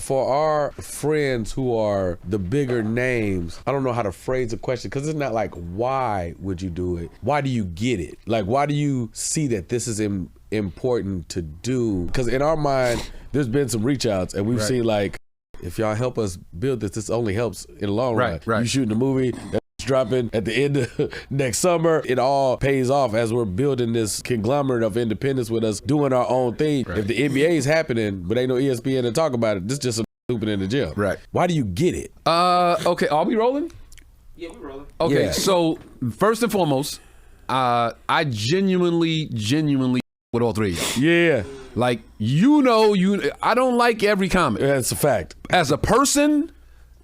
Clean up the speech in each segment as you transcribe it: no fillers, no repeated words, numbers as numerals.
for our friends who are the bigger names, I don't know how to phrase the question because it's not like, why would you do it? Why do you get it? Like, why do you see that this is important to do? Because in our mind, there's been some reach outs and we've seen like, if y'all help us build this only helps in the long run. Right. You shooting a movie that's dropping at the end of next summer, it all pays off as we're building this conglomerate of independence with us doing our own thing. Right. If the NBA is happening, but ain't no ESPN to talk about it, this is just some stupid in the gym. Right. Why do you get it? Okay, are we rolling? Yeah, we're rolling. Okay, so first and foremost, I genuinely with all three of y'all. Yeah. Like, I don't like every comic. That's a fact. As a person,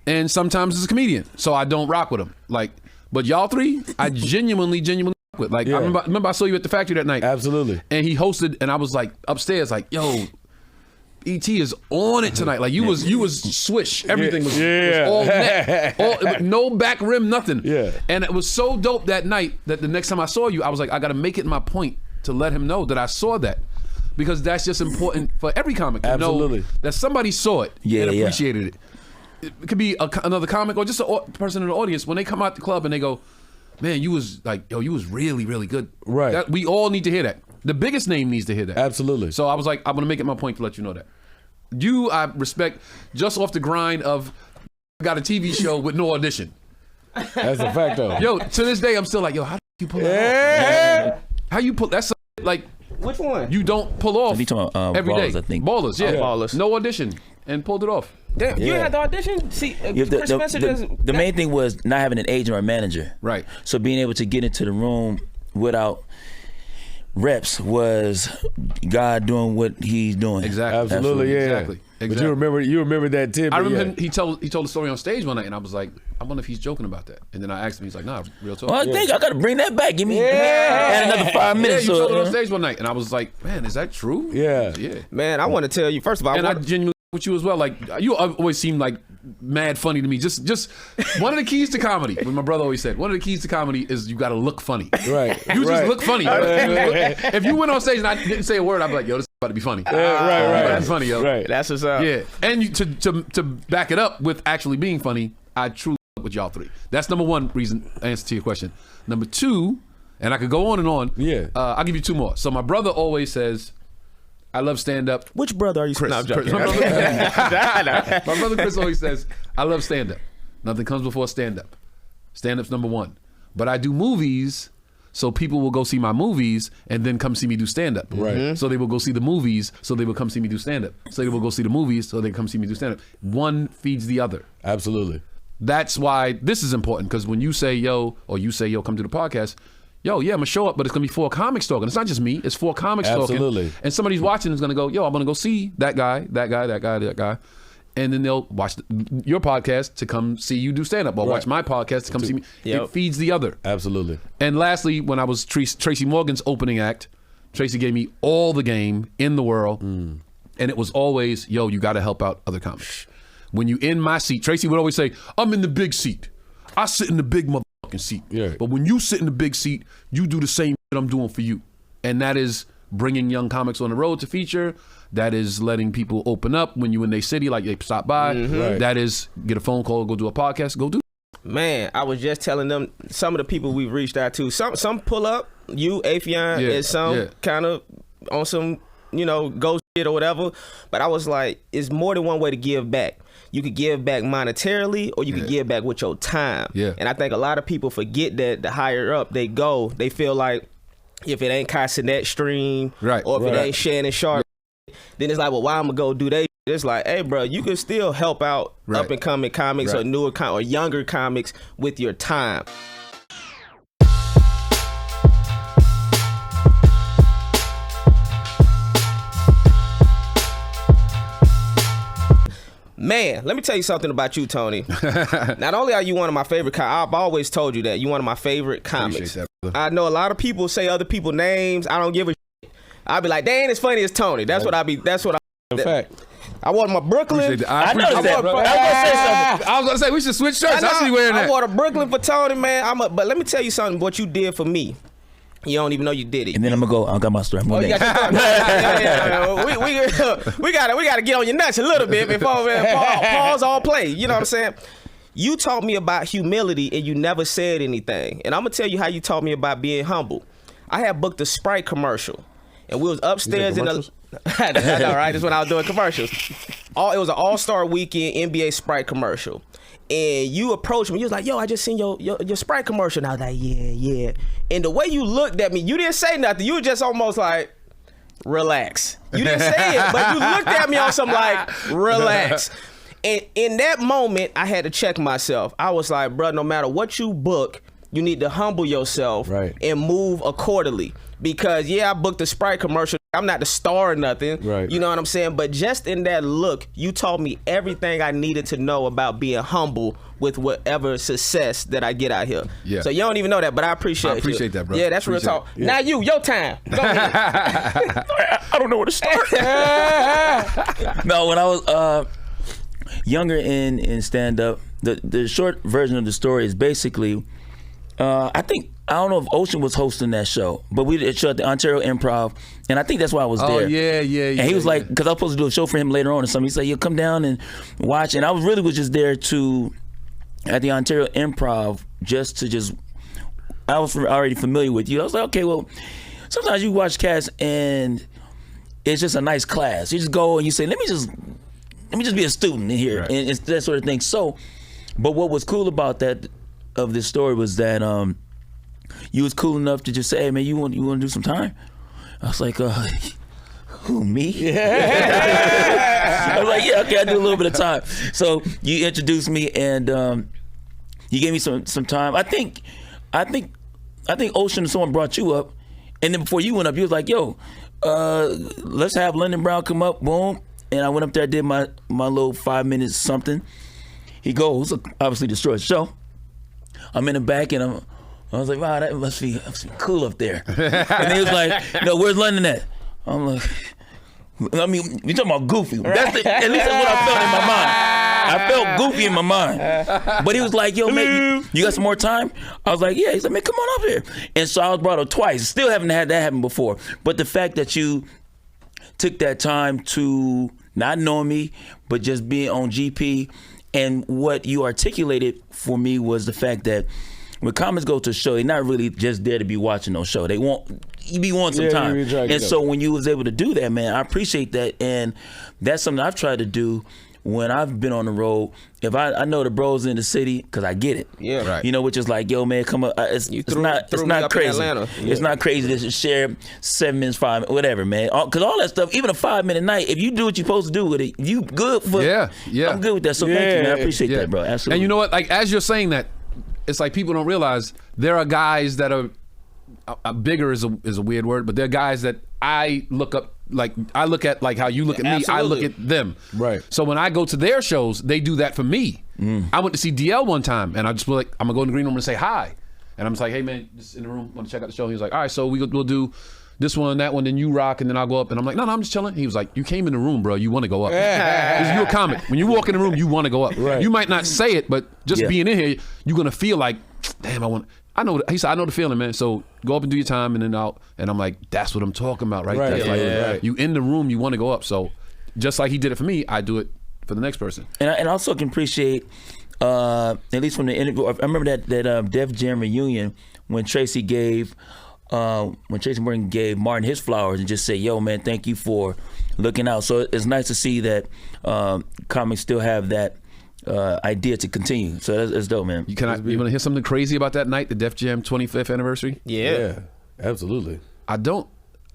and sometimes as a comedian, so I don't rock with them. Like, but y'all three, I genuinely rock with. Like, I remember I saw you at the factory that night. Absolutely. And he hosted, and I was like upstairs, like, yo, ET is on it tonight. Like, you was swish. Everything was all net. No back rim, nothing. Yeah. And it was so dope that night that the next time I saw you, I was like, I got to make it my point to let him know that I saw that. Because that's just important for every comic to know that somebody saw it and appreciated it. It could be another comic or just a person in the audience. When they come out the club and they go, man, you was really, really good. Right. We all need to hear that. The biggest name needs to hear that. Absolutely. So I was like, I'm going to make it my point to let you know that. You, I respect just off the grind of got a TV show with no audition. That's a fact, though. Yo, to this day, I'm still like, yo, how do you pull that off? How you pull, that's like, which one? You don't pull off every day. I think. Ballers, yeah. Ballers. No audition, and pulled it off. Damn, you had the audition? See, Chris Spencer the main thing was not having an agent or a manager. Right. So being able to get into the room without reps was God doing what he's doing. Exactly. Absolutely, yeah. Exactly. But you remember that tip. I remember him, he told the story on stage one night, and I was like, I wonder if he's joking about that. And then I asked him, he's like, nah, real talk. Well, I think I got to bring that back. Give me add another 5 minutes. Yeah, you told it on stage one night, and I was like, man, is that true? Yeah. Man, I want to tell you, first of all, I genuinely with you as well. Like, you always seem like mad funny to me. Just one of the keys to comedy, what my brother always said, one of the keys to comedy is you got to look funny. Right. You just look funny. If you went on stage and I didn't say a word, I'd be like, yo, this is about to be funny. Right. That's funny, yo. Right. That's what's up. Yeah. And to back it up with actually being funny, I truly fuck with y'all three. That's number one reason, answer to your question. Number two, and I could go on and on. Yeah. I'll give you two more. So my brother always says, I love stand-up. Which brother are you? Chris. No, I'm joking. My brother Chris always says, I love stand-up. Nothing comes before stand-up. Stand-up's number one. But I do movies, so people will go see my movies and then come see me do stand-up. Right. Mm-hmm. So they will go see the movies, so they will come see me do stand-up. So they will go see the movies, so they come see me do stand-up. One feeds the other. Absolutely. That's why this is important, because when you say, yo, come to the podcast, yo, yeah, I'm gonna show up, but it's gonna be 4 comics talking. It's not just me, it's 4 comics talking. Absolutely. And somebody's watching is gonna go, yo, I'm gonna go see that guy. And then they'll watch your podcast to come see you do stand-up, or watch my podcast to come see me. Yep. It feeds the other. Absolutely. And lastly, when I was Tracy Morgan's opening act, Tracy gave me all the game in the world. And it was always, yo, you gotta help out other comics. When you in my seat, Tracy would always say, I'm in the big seat. I sit in the big motherfucking seat. Yeah. But when you sit in the big seat, you do the same shit I'm doing for you. And that is bringing young comics on the road to feature. That is letting people open up when you in their city, like they stop by. Right. That is get a phone call, go do a podcast, go do. Man, I was just telling them, some of the people we've reached out to, some pull up, you, Afion, and some kind of on some, go shit or whatever. But I was like, it's more than one way to give back. You could give back monetarily, or you could give back with your time. Yeah. And I think a lot of people forget that the higher up they go, they feel like if it ain't Kai Cenat stream, or if it ain't Shannon Sharp, then it's like, well, why I'm gonna go do that? It's like, hey, bro, you can still help out up and coming comics or newer or younger comics with your time. Man, let me tell you something about you, Tony. Not only are you one of my favorite I've always told you that you're one of my favorite comics. That, I know a lot of people say other people's names. I don't give a shit. I'll be like, they ain't as funny as Tony. That's what I be. That's what I. In fact, I wore my Brooklyn. I noticed that. I was gonna say we should switch shirts. I see you wearing that. I wore the Brooklyn for Tony, man. But let me tell you something. What you did for me. You don't even know you did it. And then I'm gonna go. I got my story. Oh, you got your story. We gotta get on your nuts a little bit before pause all play. You know what I'm saying? You taught me about humility and you never said anything. And I'm gonna tell you how you taught me about being humble. I had booked a Sprite commercial, and we was upstairs in the. I know, right? That's when I was doing commercials. It was an All-Star Weekend NBA Sprite commercial. And you approached me. You was like, yo, I just seen your Sprite commercial. And I was like, yeah. And the way you looked at me, you didn't say nothing. You were just almost like, relax. You didn't say it, but you looked at me on some like, relax. And in that moment, I had to check myself. I was like, bro, no matter what you book, you need to humble yourself and move accordingly. Because, I booked a Sprite commercial. I'm not the star or nothing. Right. You know what I'm saying? But just in that look, you taught me everything I needed to know about being humble with whatever success that I get out here. Yeah. So you don't even know that, but I appreciate that, bro. Yeah, that's real talk. Yeah. Now your time. Go ahead. I don't know where to start. No, when I was younger in stand-up, the short version of the story is basically, I don't know if Ocean was hosting that show, but we did a show at the Ontario Improv, and I think that's why I was there. Oh, yeah. And he was like, because I was supposed to do a show for him later on or something. He said, come down and watch. And I was just there at the Ontario Improv, I was already familiar with you. I was like, okay, well, sometimes you watch cats and it's just a nice class. You just go and you say, let me just be a student in here, and it's that sort of thing. So, but what was cool about of this story was that, you was cool enough to just say, hey man, you want to do some time? I was like, who, me? Yeah. I was like, yeah, okay, I do a little bit of time. So you introduced me and you gave me some time. I think Ocean or someone brought you up, and then before you went up, you was like, yo, let's have London Brown come up, boom. And I went up there, did my little 5 minutes something. He goes, obviously destroyed the show. I'm in the back and I was like, wow, that must be cool up there. And he was like, no, where's London at? I'm like, I mean, you talking about goofy. At least that's what I felt in my mind. I felt goofy in my mind. But he was like, yo, man, you got some more time? I was like, yeah. He's like, man, come on up here. And so I was brought up twice. Still haven't had that happen before. But the fact that you took that time to not know me, but just being on GP, and what you articulated for me was the fact that when comics go to a show, they're not really just there to be watching no show. They you be wanting some time. And so when you was able to do that, man, I appreciate that. And that's something I've tried to do when I've been on the road. If I know the bros in the city, because I get it. Yeah. Right. You know, which is like, yo, man, come up. It's not crazy. It's not crazy to share 7 minutes, 5 minutes, whatever, man. Because all that stuff, even a 5-minute night, if you do what you're supposed to do with it, you good for it. Yeah. I'm good with that. So thank you, man. I appreciate that, bro. Absolutely. And you know what? Like, as you're saying that, it's like people don't realize there are guys that are bigger is a weird word, but there are guys that I look up, like I look at like how you look at me, I look at them. Right. So when I go to their shows, they do that for me. I went to see DL one time, and I just was like, I'm gonna go in the green room and say hi, and I'm just like, hey man, just in the room, want to check out the show. He was like, all right, so we'll do this one, that one, then you rock, and then I'll go up. And I'm like, no, I'm just chilling. He was like, you came in the room, bro. You want to go up. You're a comic. When you walk in the room, you want to go up. Right. You might not say it, but just being in here, you're going to feel like, damn, he said, I know the feeling, man. So go up and do your time and then out. And I'm like, that's what I'm talking about right there. Like, you in the room, you want to go up. So just like he did it for me, I do it for the next person. And I also can appreciate, at least from the interview, I remember that Def Jam reunion when Tracy Morgan gave Martin his flowers and just said, yo, man, thank you for looking out. So it's nice to see that comics still have that idea to continue. So that's dope, man. You want to hear something crazy about that night, the Def Jam 25th anniversary? Yeah, absolutely.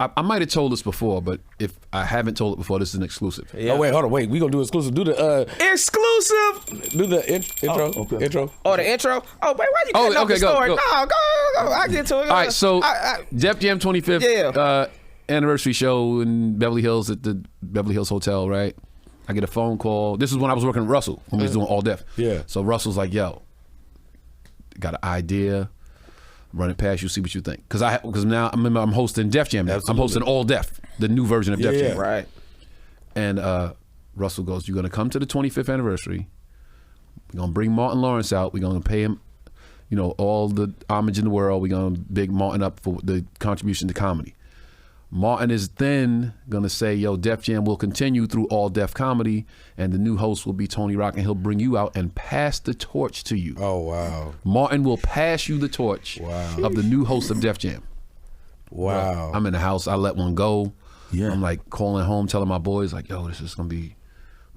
I might have told this before, but if I haven't told it before, this is an exclusive. Yeah. Oh, wait, hold on. Wait, we going to do exclusive. Do the... exclusive! Do the intro. Okay. Intro. Oh, the intro? Oh, wait, why you cutting off the story? Go. No, go. I get to it. All right, so Def Jam 25th anniversary show in Beverly Hills at the Beverly Hills Hotel, right? I get a phone call. This is when I was working with Russell, when we was doing All Def. Yeah. So Russell's like, yo, got an idea. Run it past you, see what you think. Because now I'm hosting Def Jam. I'm hosting All Def, the new version of Def Jam. Right. And Russell goes, you're going to come to the 25th anniversary. We're going to bring Martin Lawrence out. We're going to pay him. you know, all the homage in the world. We're going to big Martin up for the contribution to comedy. Martin is then going to say, yo, Def Jam will continue through all Def Comedy, and the new host will be Tony Rock, and he'll bring you out and pass the torch to you. Oh, wow. Martin will pass you the torch of the new host of Def Jam. Wow. I'm in the house. I let one go. Yeah. I'm like calling home, telling my boys, like, yo, this is going to be,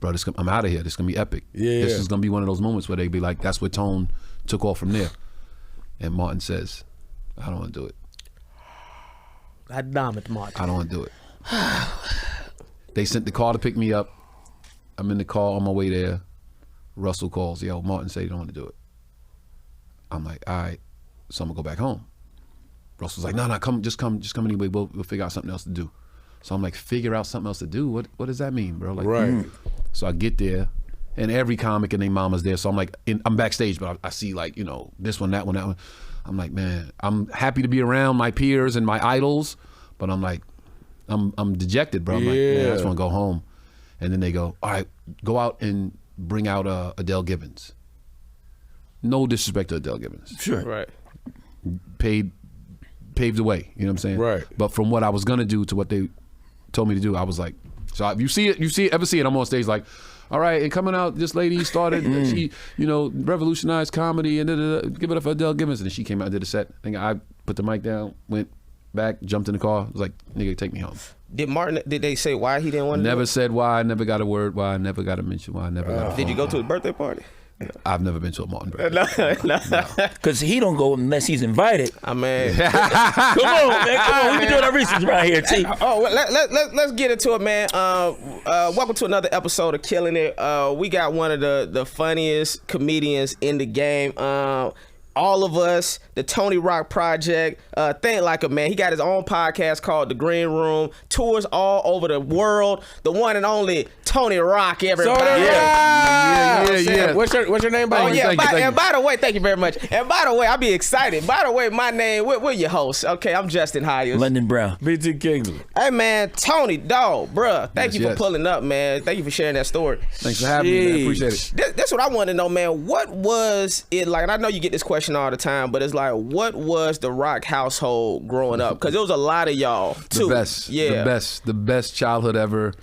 bro, I'm out of here. This is going to be epic. Yeah. This is going to be one of those moments where they be like, that's where Tone took off from there. And Martin says, I don't want to do it. God damn it, Martin. I don't want to do it. They sent the car to pick me up. I'm in the car on my way there. Russell calls, yo, Martin said he don't want to do it. I'm like, all right, so I'm going to go back home. Russell's like, no, just come anyway. We'll figure out something else to do. So I'm like, figure out something else to do? What does that mean, bro? Like, right. So I get there, and every comic and their mama's there. So I'm like, I'm backstage, but I see like, you know, this one, that one, that one. I'm like, man, I'm happy to be around my peers and my idols, but I'm like, I'm dejected, bro. I'm like, man, I just want to go home. And then they go, all right, go out and bring out Adele Gibbons. No disrespect to Adele Gibbons. Sure. Right. Paved the way, you know what I'm saying? Right. But from what I was gonna do to what they told me to do, I was like, so if you see it, ever see it, I'm on stage like, all right, and coming out, this lady started, she, you know, revolutionized comedy and give it up for Adele Gibbons. And she came out and did a set. I put the mic down, went back, jumped in the car, was like, nigga, take me home. Did they say why he didn't want to Never said why, never got a word why, never got a mention why, never got a Did you go phone to his call. birthday party? I've never been to a Martin birthday. No. Because he don't go unless he's invited. I mean, Come on, man. Come on. We can do our research right here, T. let's get into it, man. Welcome to another episode of Killing It. We got one of the funniest comedians in the game. All of us, the Tony Rock Project, Think Like a Man. He got his own podcast called The Green Room. Tours all over the world. The one and only Tony Rock, everybody. Yeah. What's your name, buddy? Oh, yeah. Thank you. And by the way, thank you very much. And by the way, I'll be excited. By the way, my name, we're your hosts. Okay, I'm Justin Hyers. London Brown. BT Kingsley. Hey, man, Tony, dog, bruh, thank you for Yes. pulling up, man. Thank you for sharing that story. Thanks for having me, man. Appreciate it. That's what I want to know, man. What was it like? And I know you get this question all the time, but it's like, what was the Rock household growing up? Because there was a lot of y'all, too. The best childhood ever.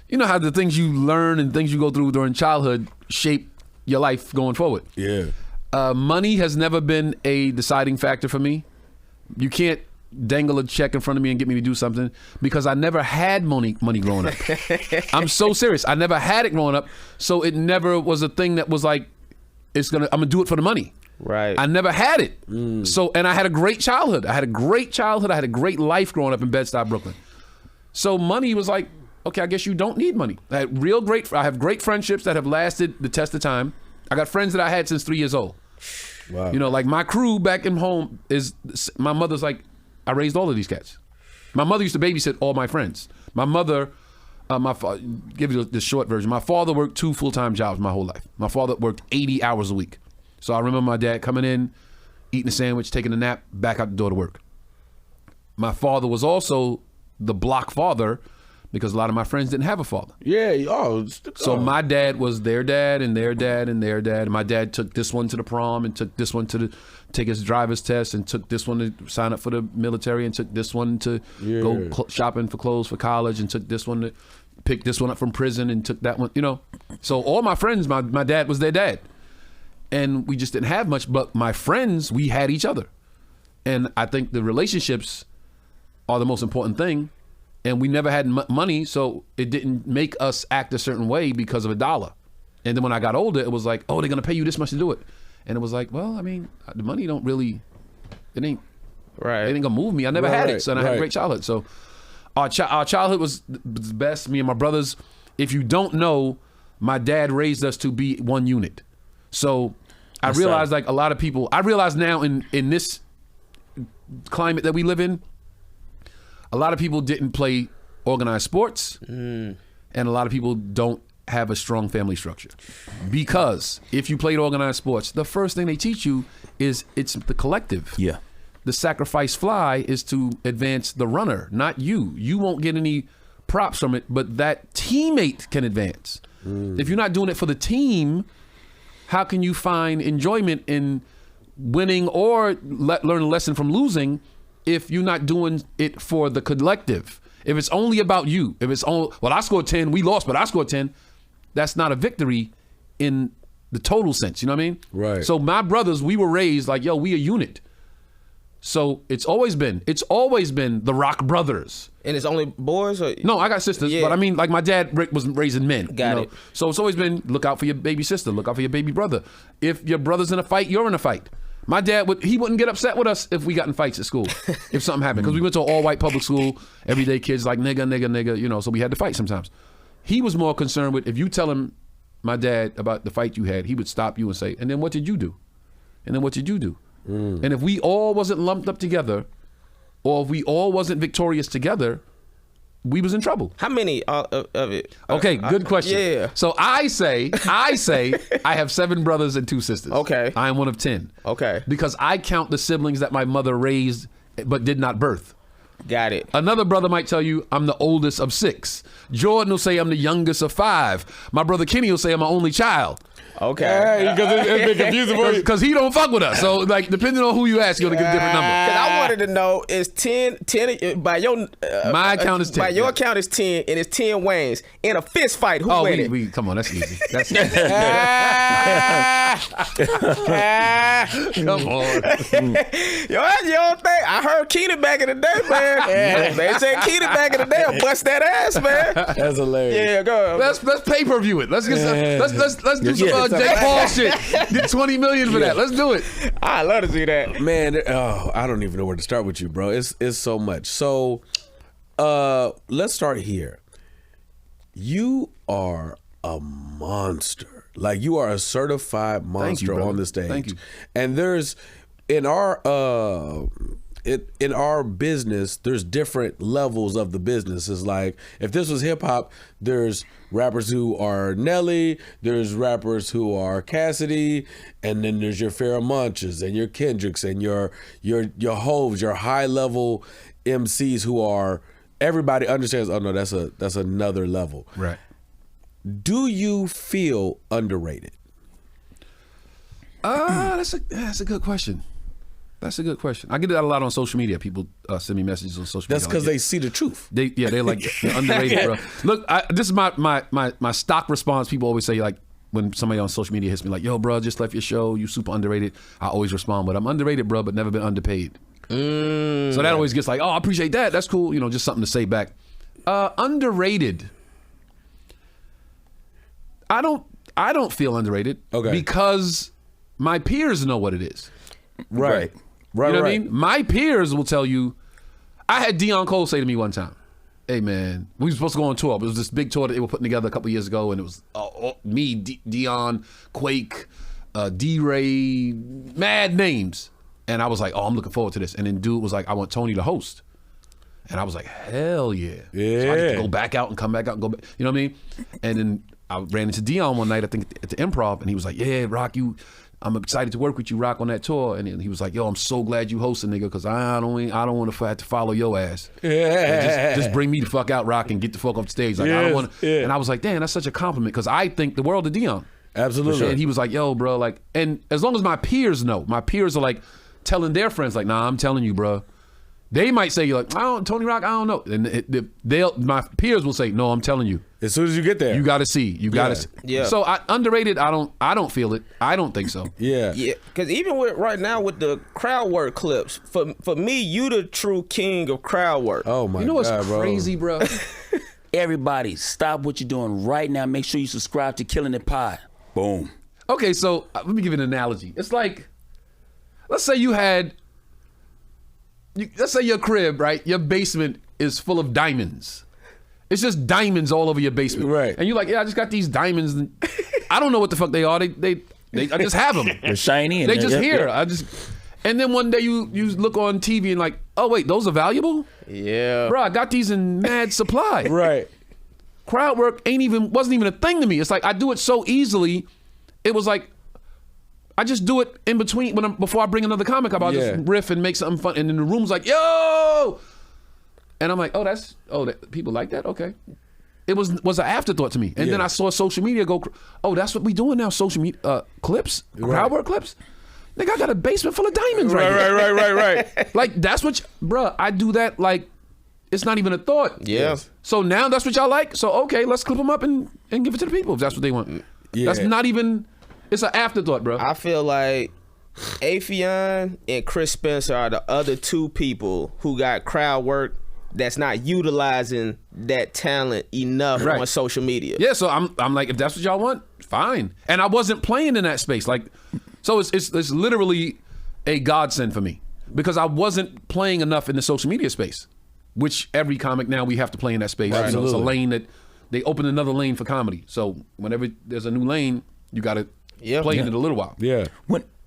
You know how the things you learn and things you go through during childhood shape your life going forward. Yeah. Money has never been a deciding factor for me. You can't dangle a check in front of me and get me to do something because I never had money growing up. I'm so serious. I never had it growing up, so it never was a thing that was like, I'm gonna do it for the money. Right. I never had it. So, and I had a great childhood. I had a great life growing up in Bed-Stuy, Brooklyn. So money was like, okay, I guess you don't need money. I have great friendships that have lasted the test of time. I got friends that I had since 3 years old. Wow. You know, like my crew back in home is, my mother's like, I raised all of these cats. My mother used to babysit all my friends. My mother, give you the short version. My father worked 2 full-time jobs my whole life. My father worked 80 hours a week. So I remember my dad coming in, eating a sandwich, taking a nap, back out the door to work. My father was also the block father because a lot of my friends didn't have a father. Yeah. So my dad was their dad and their dad and their dad. And my dad took this one to the prom and took this one to take his driver's test and took this one to sign up for the military and took this one to go shopping for clothes for college and took this one to pick this one up from prison and took that one, you know. So all my friends, my dad was their dad. And we just didn't have much, but my friends, we had each other. And I think the relationships are the most important thing. And we never had money, so it didn't make us act a certain way because of $1. And then when I got older, it was like, oh, they're gonna pay you this much to do it. And it was like, well, I mean, the money don't really, it ain't gonna move me. I never had it, so I had a great childhood. So our childhood was the best. Me and my brothers, if you don't know, my dad raised us to be one unit. So I realized like a lot of people, I realize now in this climate that we live in, a lot of people didn't play organized sports and a lot of people don't have a strong family structure. Because if you played organized sports, the first thing they teach you is it's the collective. Yeah. The sacrifice fly is to advance the runner, not you. You won't get any props from it, but that teammate can advance. If you're not doing it for the team, how can you find enjoyment in winning or learn a lesson from losing if you're not doing it for the collective? If it's only about you, if it's only, well, I scored 10, we lost, but I scored 10, that's not a victory in the total sense, you know what I mean? Right. So my brothers, we were raised like, yo, we a unit. So it's always been the Rock Brothers. And it's only boys? Or? No, I got sisters, but I mean, like my dad was raising men. Got it. So it's always been look out for your baby sister, look out for your baby brother. If your brother's in a fight, you're in a fight. My dad wouldn't get upset with us if we got in fights at school, if something happened. Because we went to an all-white public school, everyday kids like nigga, so we had to fight sometimes. He was more concerned with if you tell him, my dad, about the fight you had, he would stop you and say, and then what did you do? And then what did you do? And if we all wasn't lumped up together, or if we all wasn't victorious together, we was in trouble. How many of it? Okay, good question. Yeah. So I say I have 7 brothers and 2 sisters. Okay. I am one of 10. Okay. Because I count the siblings that my mother raised but did not birth. Got it. Another brother might tell you I'm the oldest of 6. Jordan will say I'm the youngest of 5. My brother Kenny will say I'm my only child. Okay. Because it's been confusing for you. Because he don't fuck with us. So, like, depending on who you ask, you're going to get a different number. Because I wanted to know, is 10 by your... My account is 10. By your account is 10, and it's 10 Waynes. In a fist fight, who win it? Come on, that's easy. That's easy. Come on. Yo, that's your thing. I heard Keenan back in the day, man. They said Keenan back in the day will bust that ass, man. That's hilarious. Yeah, go ahead. Let's pay-per-view it. Let's get some, let's do some Jake Paul shit. Get $20 million for that. Let's do it. I love to see that. Man, I don't even know where to start with you, bro. It's so much. So let's start here. You are a monster. Like, you are a certified monster on the stage. Thank you. And there's in our business, there's different levels of the business. It's like, if this was hip hop, there's rappers who are Nelly, there's rappers who are Cassidy, and then there's your Pharoah Monches and your Kendricks and your Hoves, your high level MCs who are, everybody understands, oh no, that's another level. Right. Do you feel underrated? That's a good question. That's a good question. I get that a lot on social media. People send me messages on social media. That's because they see the truth. They're like, they're underrated, bro. Look, this is my stock response. People always say, like, when somebody on social media hits me like, yo, bro, just left your show, you super underrated. I always respond with, I'm underrated, bro, but never been underpaid. So that always gets like, oh, I appreciate that. That's cool. You know, just something to say back. Underrated. I don't feel underrated. Okay. Because my peers know what it is. Right. You know what I mean? My peers will tell you. I had Dion Cole say to me one time, hey man, we were supposed to go on tour, but it was this big tour that they were putting together a couple years ago, and it was me, Dion, Quake, D-Ray, mad names. And I was like, oh, I'm looking forward to this. And then dude was like, I want Tony to host. And I was like, hell yeah. Yeah. So I get to go back out and come back out and go back. You know what I mean? And then I ran into Dion one night, I think at the Improv, and he was like, yeah, Rock, I'm excited to work with you, Rock, on that tour. And he was like, yo, I'm so glad you hosting, nigga, because I don't want to have to follow your ass. Yeah. Just bring me the fuck out, Rock, and get the fuck off the stage. Like, I don't want to. Yeah. And I was like, damn, that's such a compliment, because I think the world of Dion. Absolutely. And he was like, yo, bro, like, and as long as my peers know, my peers are like telling their friends, like, nah, I'm telling you, bro. They might say, like, Tony Rock, I don't know. And my peers will say, no, I'm telling you. As soon as you get there. You got to see. You got to see. Yeah. So underrated, I don't feel it. I don't think so. Yeah. Yeah, because even right now with the crowd work clips, for me, you the true king of crowd work. Oh my God, you know what's crazy, bro? Everybody, stop what you're doing right now. Make sure you subscribe to Killin It Pod. Boom. Okay, so let me give you an analogy. It's like, let's say you had, let's say your crib, right? Your basement is full of diamonds. It's just diamonds all over your basement. Right. And you're like, yeah, I just got these diamonds. And I don't know what the fuck they are. I just have them. They're shiny. They just here. And then one day you look on TV and like, oh wait, those are valuable? Yeah. Bro, I got these in mad supply. Right. Crowd work wasn't even a thing to me. It's like I do it so easily. It was like I just do it in between before I bring another comic up. I'll just riff and make something fun. And then the room's like, yo! And I'm like, people like that? Okay. It was an afterthought to me. And then I saw social media go, oh, that's what we doing now, social media clips, crowd work clips. Nigga, I got a basement full of diamonds right. Like, that's what, bruh, I do that like, it's not even a thought. Yeah. So now that's what y'all like? So, okay, let's clip them up and give it to the people if that's what they want. Yeah. That's not even, it's an afterthought, bro. I feel like Afion and Chris Spencer are the other two people who got crowd work that's not utilizing that talent enough on social media. Yeah, so I'm like, if that's what y'all want, fine. And I wasn't playing in that space. Like, so it's literally a godsend for me because I wasn't playing enough in the social media space, which every comic now we have to play in that space. Right. So it's a lane that they open another lane for comedy. So whenever there's a new lane, you got to play in it a little while. Yeah.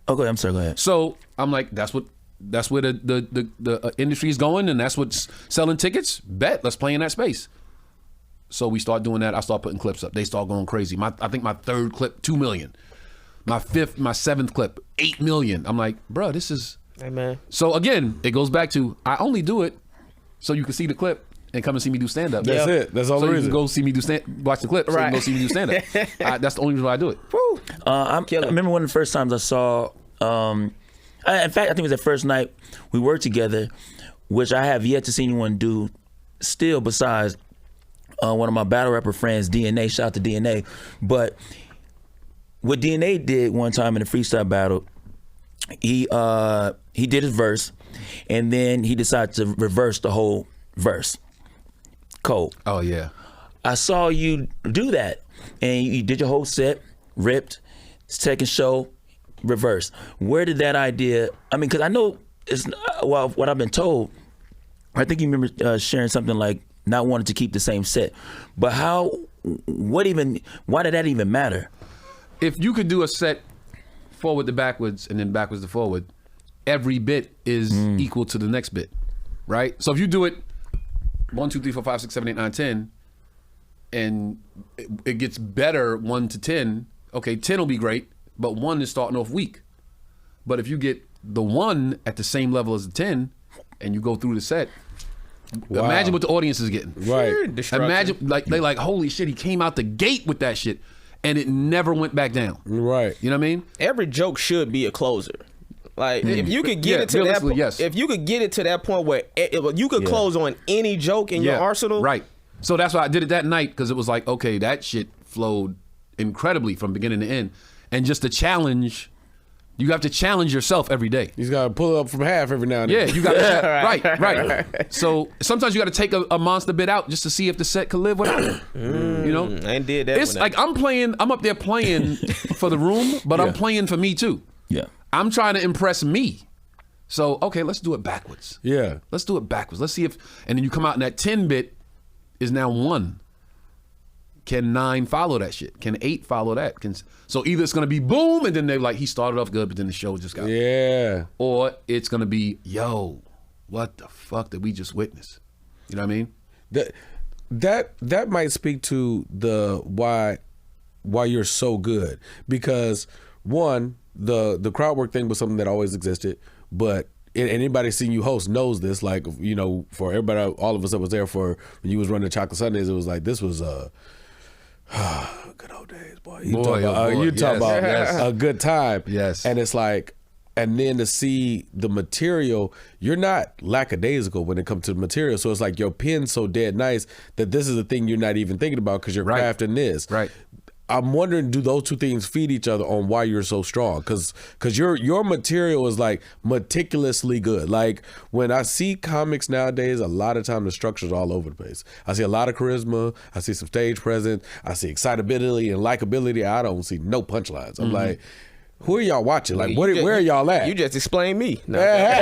Okay, I'm sorry, go ahead. So I'm like, that's where the industry is going, and that's what's selling tickets. Bet, let's play in that space. So we start doing that. I start putting clips up. They start going crazy. I think my third clip, 2 million. My seventh clip, 8 million. I'm like, bro, this is. Hey, man. So again, it goes back to I only do it so you can see the clip and come and see me do stand up. That's it. That's all the reason. So you can go see me watch the clip. So you can go see me do stand up. That's the only reason why I do it. I remember one of the first times I saw. In fact, I think it was the first night we worked together, which I have yet to see anyone do still besides one of my battle rapper friends, DNA. Shout out to DNA. But what DNA did one time in a freestyle battle, he did his verse, and then he decided to reverse the whole verse. Cold. Oh, yeah. I saw you do that, and you did your whole set, ripped, second show, reverse. Where did that idea? I mean, because I know it's what I've been told. I think you remember sharing something like not wanting to keep the same set, but why did that even matter? If you could do a set forward to backwards and then backwards to forward, every bit is equal to the next bit, right? So if you do it 1, 2, 3, 4, 5, 6, 7, 8, 9, 10, and it gets better 1 to 10. Okay, 10 will be great. But 1 is starting off weak. But if you get the 1 at the same level as the 10 and you go through the set, imagine what the audience is getting. Right. Imagine, like, they like, holy shit, he came out the gate with that shit and it never went back down. Right. You know what I mean? Every joke should be a closer. Like, if you could get it to that point, if you could get it to that point where you could close on any joke in your arsenal. Right. So that's why I did it that night, because it was like, okay, that shit flowed incredibly from beginning to end. And just the challenge, you have to challenge yourself every day. You got to pull it up from half every now and then. Yeah, you got to, right. So sometimes you got to take a monster bit out just to see if the set could live without it. You know? I ain't did that. It's like I'm up there playing for the room, but I'm playing for me too. Yeah. I'm trying to impress me. So, okay, let's do it backwards. Yeah. Let's do it backwards. Let's see if, and then you come out and that 10 bit is now 1. Can 9 follow that shit? Can 8 follow that? So either it's gonna be boom, and then they're like, he started off good, but then the show just got or it's gonna be, yo, what the fuck did we just witness? You know what I mean? That might speak to the why you're so good, because one, the crowd work thing was something that always existed, but anybody seeing you host knows this. Like, you know, for everybody, all of us that was there for when you was running Chocolate Sundays, it was like, this was good old days, boy. You talk about a good time. Yes. And it's like, and then to see the material, you're not lackadaisical when it comes to the material. So it's like your pen's so dead nice that this is the thing you're not even thinking about because you're crafting this. Right. I'm wondering, do those two things feed each other on why you're so strong? Because your material is like meticulously good. Like when I see comics nowadays, a lot of time the structure's all over the place. I see a lot of charisma. I see some stage presence. I see excitability and likability. I don't see no punchlines. I'm like, who are y'all watching? Like, where are y'all at? You just explained me. No. Where's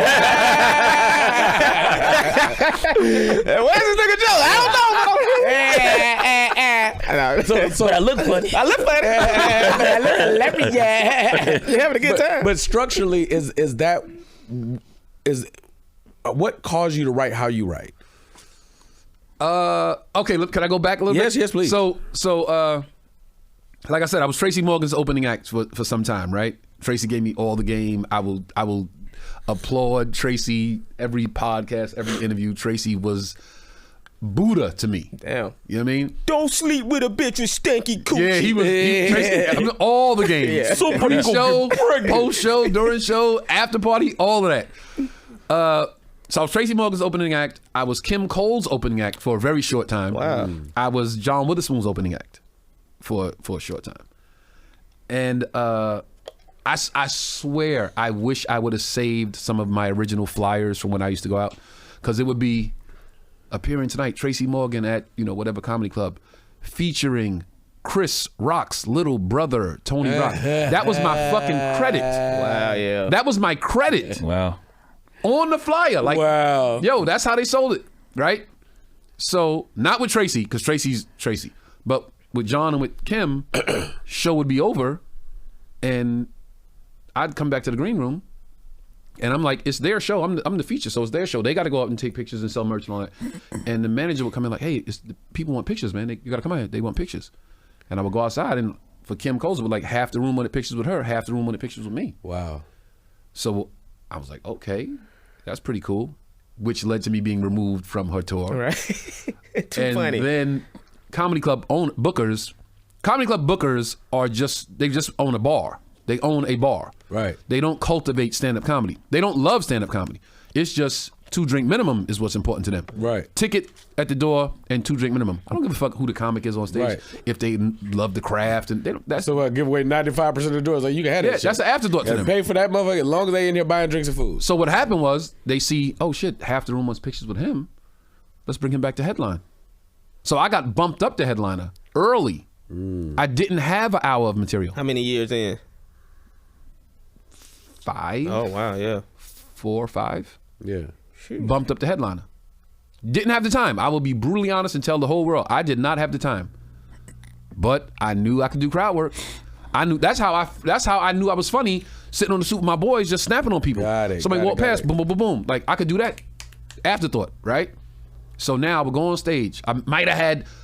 this nigga Joe? I don't know. So I look funny. You're having a good time. But structurally, is what caused you to write how you write? Okay, look, can I go back a little bit? Yes, please. So like I said, I was Tracy Morgan's opening act for some time, right? Tracy gave me all the game. I will applaud Tracy every podcast, every interview. Tracy was Buddha to me. Damn. You know what I mean? Don't sleep with a bitch with stanky coochie. Yeah, he was I mean, all the games. Yeah. Pre-show, post-show, during show, after party, all of that. So I was Tracy Morgan's opening act. I was Kim Cole's opening act for a very short time. Wow. I was John Witherspoon's opening act for a short time. And I swear I wish I would have saved some of my original flyers from when I used to go out, because it would be appearing tonight, Tracy Morgan at, whatever comedy club, featuring Chris Rock's little brother, Tony Rock. That was my fucking credit. Wow, yeah. That was my credit. Wow. On the flyer. Like, wow. Yo, that's how they sold it, right? So, not with Tracy, because Tracy's Tracy, but with John and with Kim, show would be over, and I'd come back to the green room, and I'm like, it's their show. I'm the feature, so it's their show. They got to go up and take pictures and sell merch and all that. And the manager would come in like, hey, people want pictures, man. You got to come out here. They want pictures. And I would go outside, and for Kim Coles, like half the room wanted pictures with her, half the room wanted pictures with me. Wow. So I was like, okay, that's pretty cool, which led to me being removed from her tour. Right. Too funny. And then comedy club bookers are they just own a bar. They own a bar. Right. They don't cultivate stand-up comedy. They don't love stand-up comedy. It's just 2-drink minimum is what's important to them. Right. Ticket at the door and 2-drink minimum. I don't give a fuck who the comic is on stage. Right. If they love the craft, and they don't. That's So give away 95% of the doors. Like, you can have that shit. that's an afterthought to And them. pay for that motherfucker as long as they in here buying drinks and food. So what happened was they see, oh shit, half the room wants pictures with him. Let's bring him back to headline. So I got bumped up to headliner early. I didn't have an hour of material. How many years in? 5. Oh, wow, yeah. 4 or 5. Yeah. Bumped up to headliner. Didn't have the time. I will be brutally honest and tell the whole world, I did not have the time. But I knew I could do crowd work. I knew that's how I knew I was funny, sitting on the stoop with my boys just snapping on people. Somebody walked past, boom, boom, boom, boom. Like, I could do that. Afterthought, right? So now I would go on stage.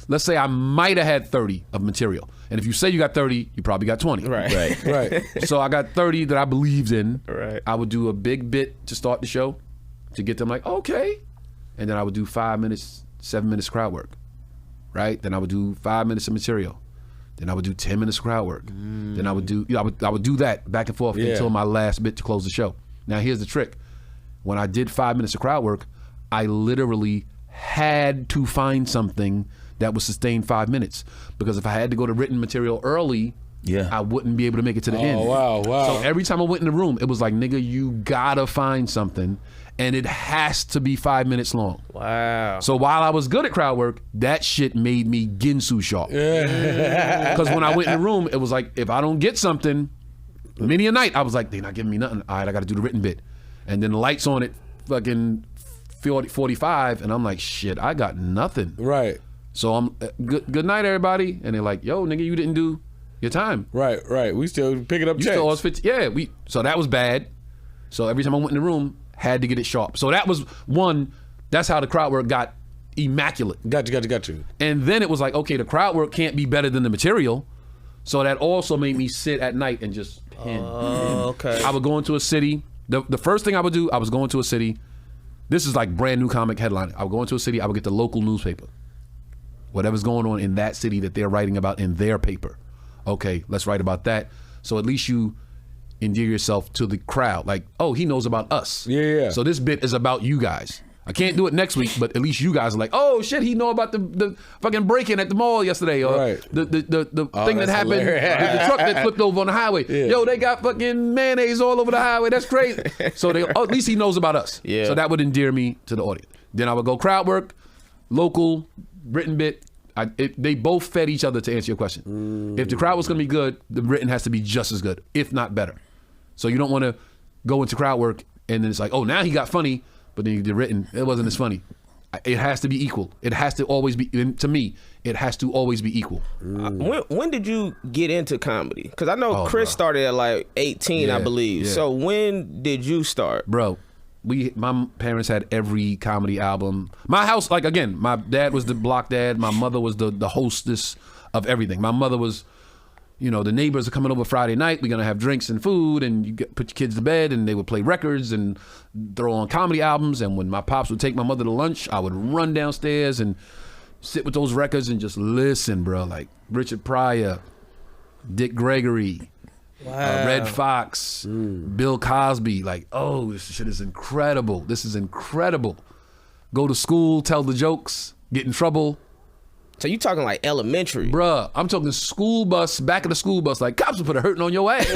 Let's say I might have had 30 of material. And if you say you got 30, you probably got 20. Right. Right. So I got 30 that I believed in. Right. I would do a big bit to start the show to get them like, okay. And then I would do 5 minutes, 7 minutes crowd work. Right? Then I would do 5 minutes of material. Then I would do 10 minutes of crowd work. Then I would do I would do that back and forth until my last bit to close the show. Now here's the trick. When I did 5 minutes of crowd work, I literally had to find something that would sustain 5 minutes, because if I had to go to written material early, I wouldn't be able to make it to the end. Wow. So every time I went in the room, it was like, nigga, you gotta find something, and it has to be 5 minutes long. Wow. So while I was good at crowd work, that shit made me Ginsu sharp. Because when I went in the room, it was like, if I don't get something, many a night, I was like, they're not giving me nothing. All right, I gotta do the written bit. And then the lights on it, fucking 45, and I'm like, shit, I got nothing. Right. So I'm good night, everybody. And they're like, yo, nigga, you didn't do your time. Right. We still picking up You checks. still always fit. Yeah, so that was bad. So every time I went in the room, had to get it sharp. So that was one. That's how the crowd work got immaculate. Got you. And then it was like, okay, the crowd work can't be better than the material. So that also made me sit at night and just pin. Okay. I would go into a city. The first thing I would do, I was going to a city. This is like brand new comic headline. I would go into a city, I would get the local newspaper. Whatever's going on in that city that they're writing about in their paper. Okay, let's write about that. So at least you endear yourself to the crowd. Like, oh, he knows about us. Yeah. So this bit is about you guys. I can't do it next week, but at least you guys are like, oh shit, he know about the fucking break-in at the mall yesterday, or the thing that happened, the truck that flipped over on the highway. Yeah. Yo, they got fucking mayonnaise all over the highway. That's crazy. So at least he knows about us. Yeah. So that would endear me to the audience. Then I would go crowd work, local, written bit. They both fed each other, to answer your question. If the crowd was going to be good, the written has to be just as good, if not better. So you don't want to go into crowd work and then it's like, oh, now he got funny, but then you did written, it wasn't as funny. It has to be equal. It has to always be, to me, it has to always be equal. When did you get into comedy? Because I know Chris started at like 18, I believe. Yeah. So when did you start? Bro, my parents had every comedy album. My house, like, again, my dad was the block dad. My mother was the hostess of everything. My mother was you know, the neighbors are coming over Friday night. We're going to have drinks and food, and you put your kids to bed, and they would play records and throw on comedy albums. And when my pops would take my mother to lunch, I would run downstairs and sit with those records and just listen, bro. Like Richard Pryor, Dick Gregory, Red Fox, Bill Cosby. Like, oh, this shit is incredible. This is incredible. Go to school, tell the jokes, get in trouble. So you talking like elementary? Bruh, I'm talking school bus, back of the school bus, like cops would put a hurting on your ass.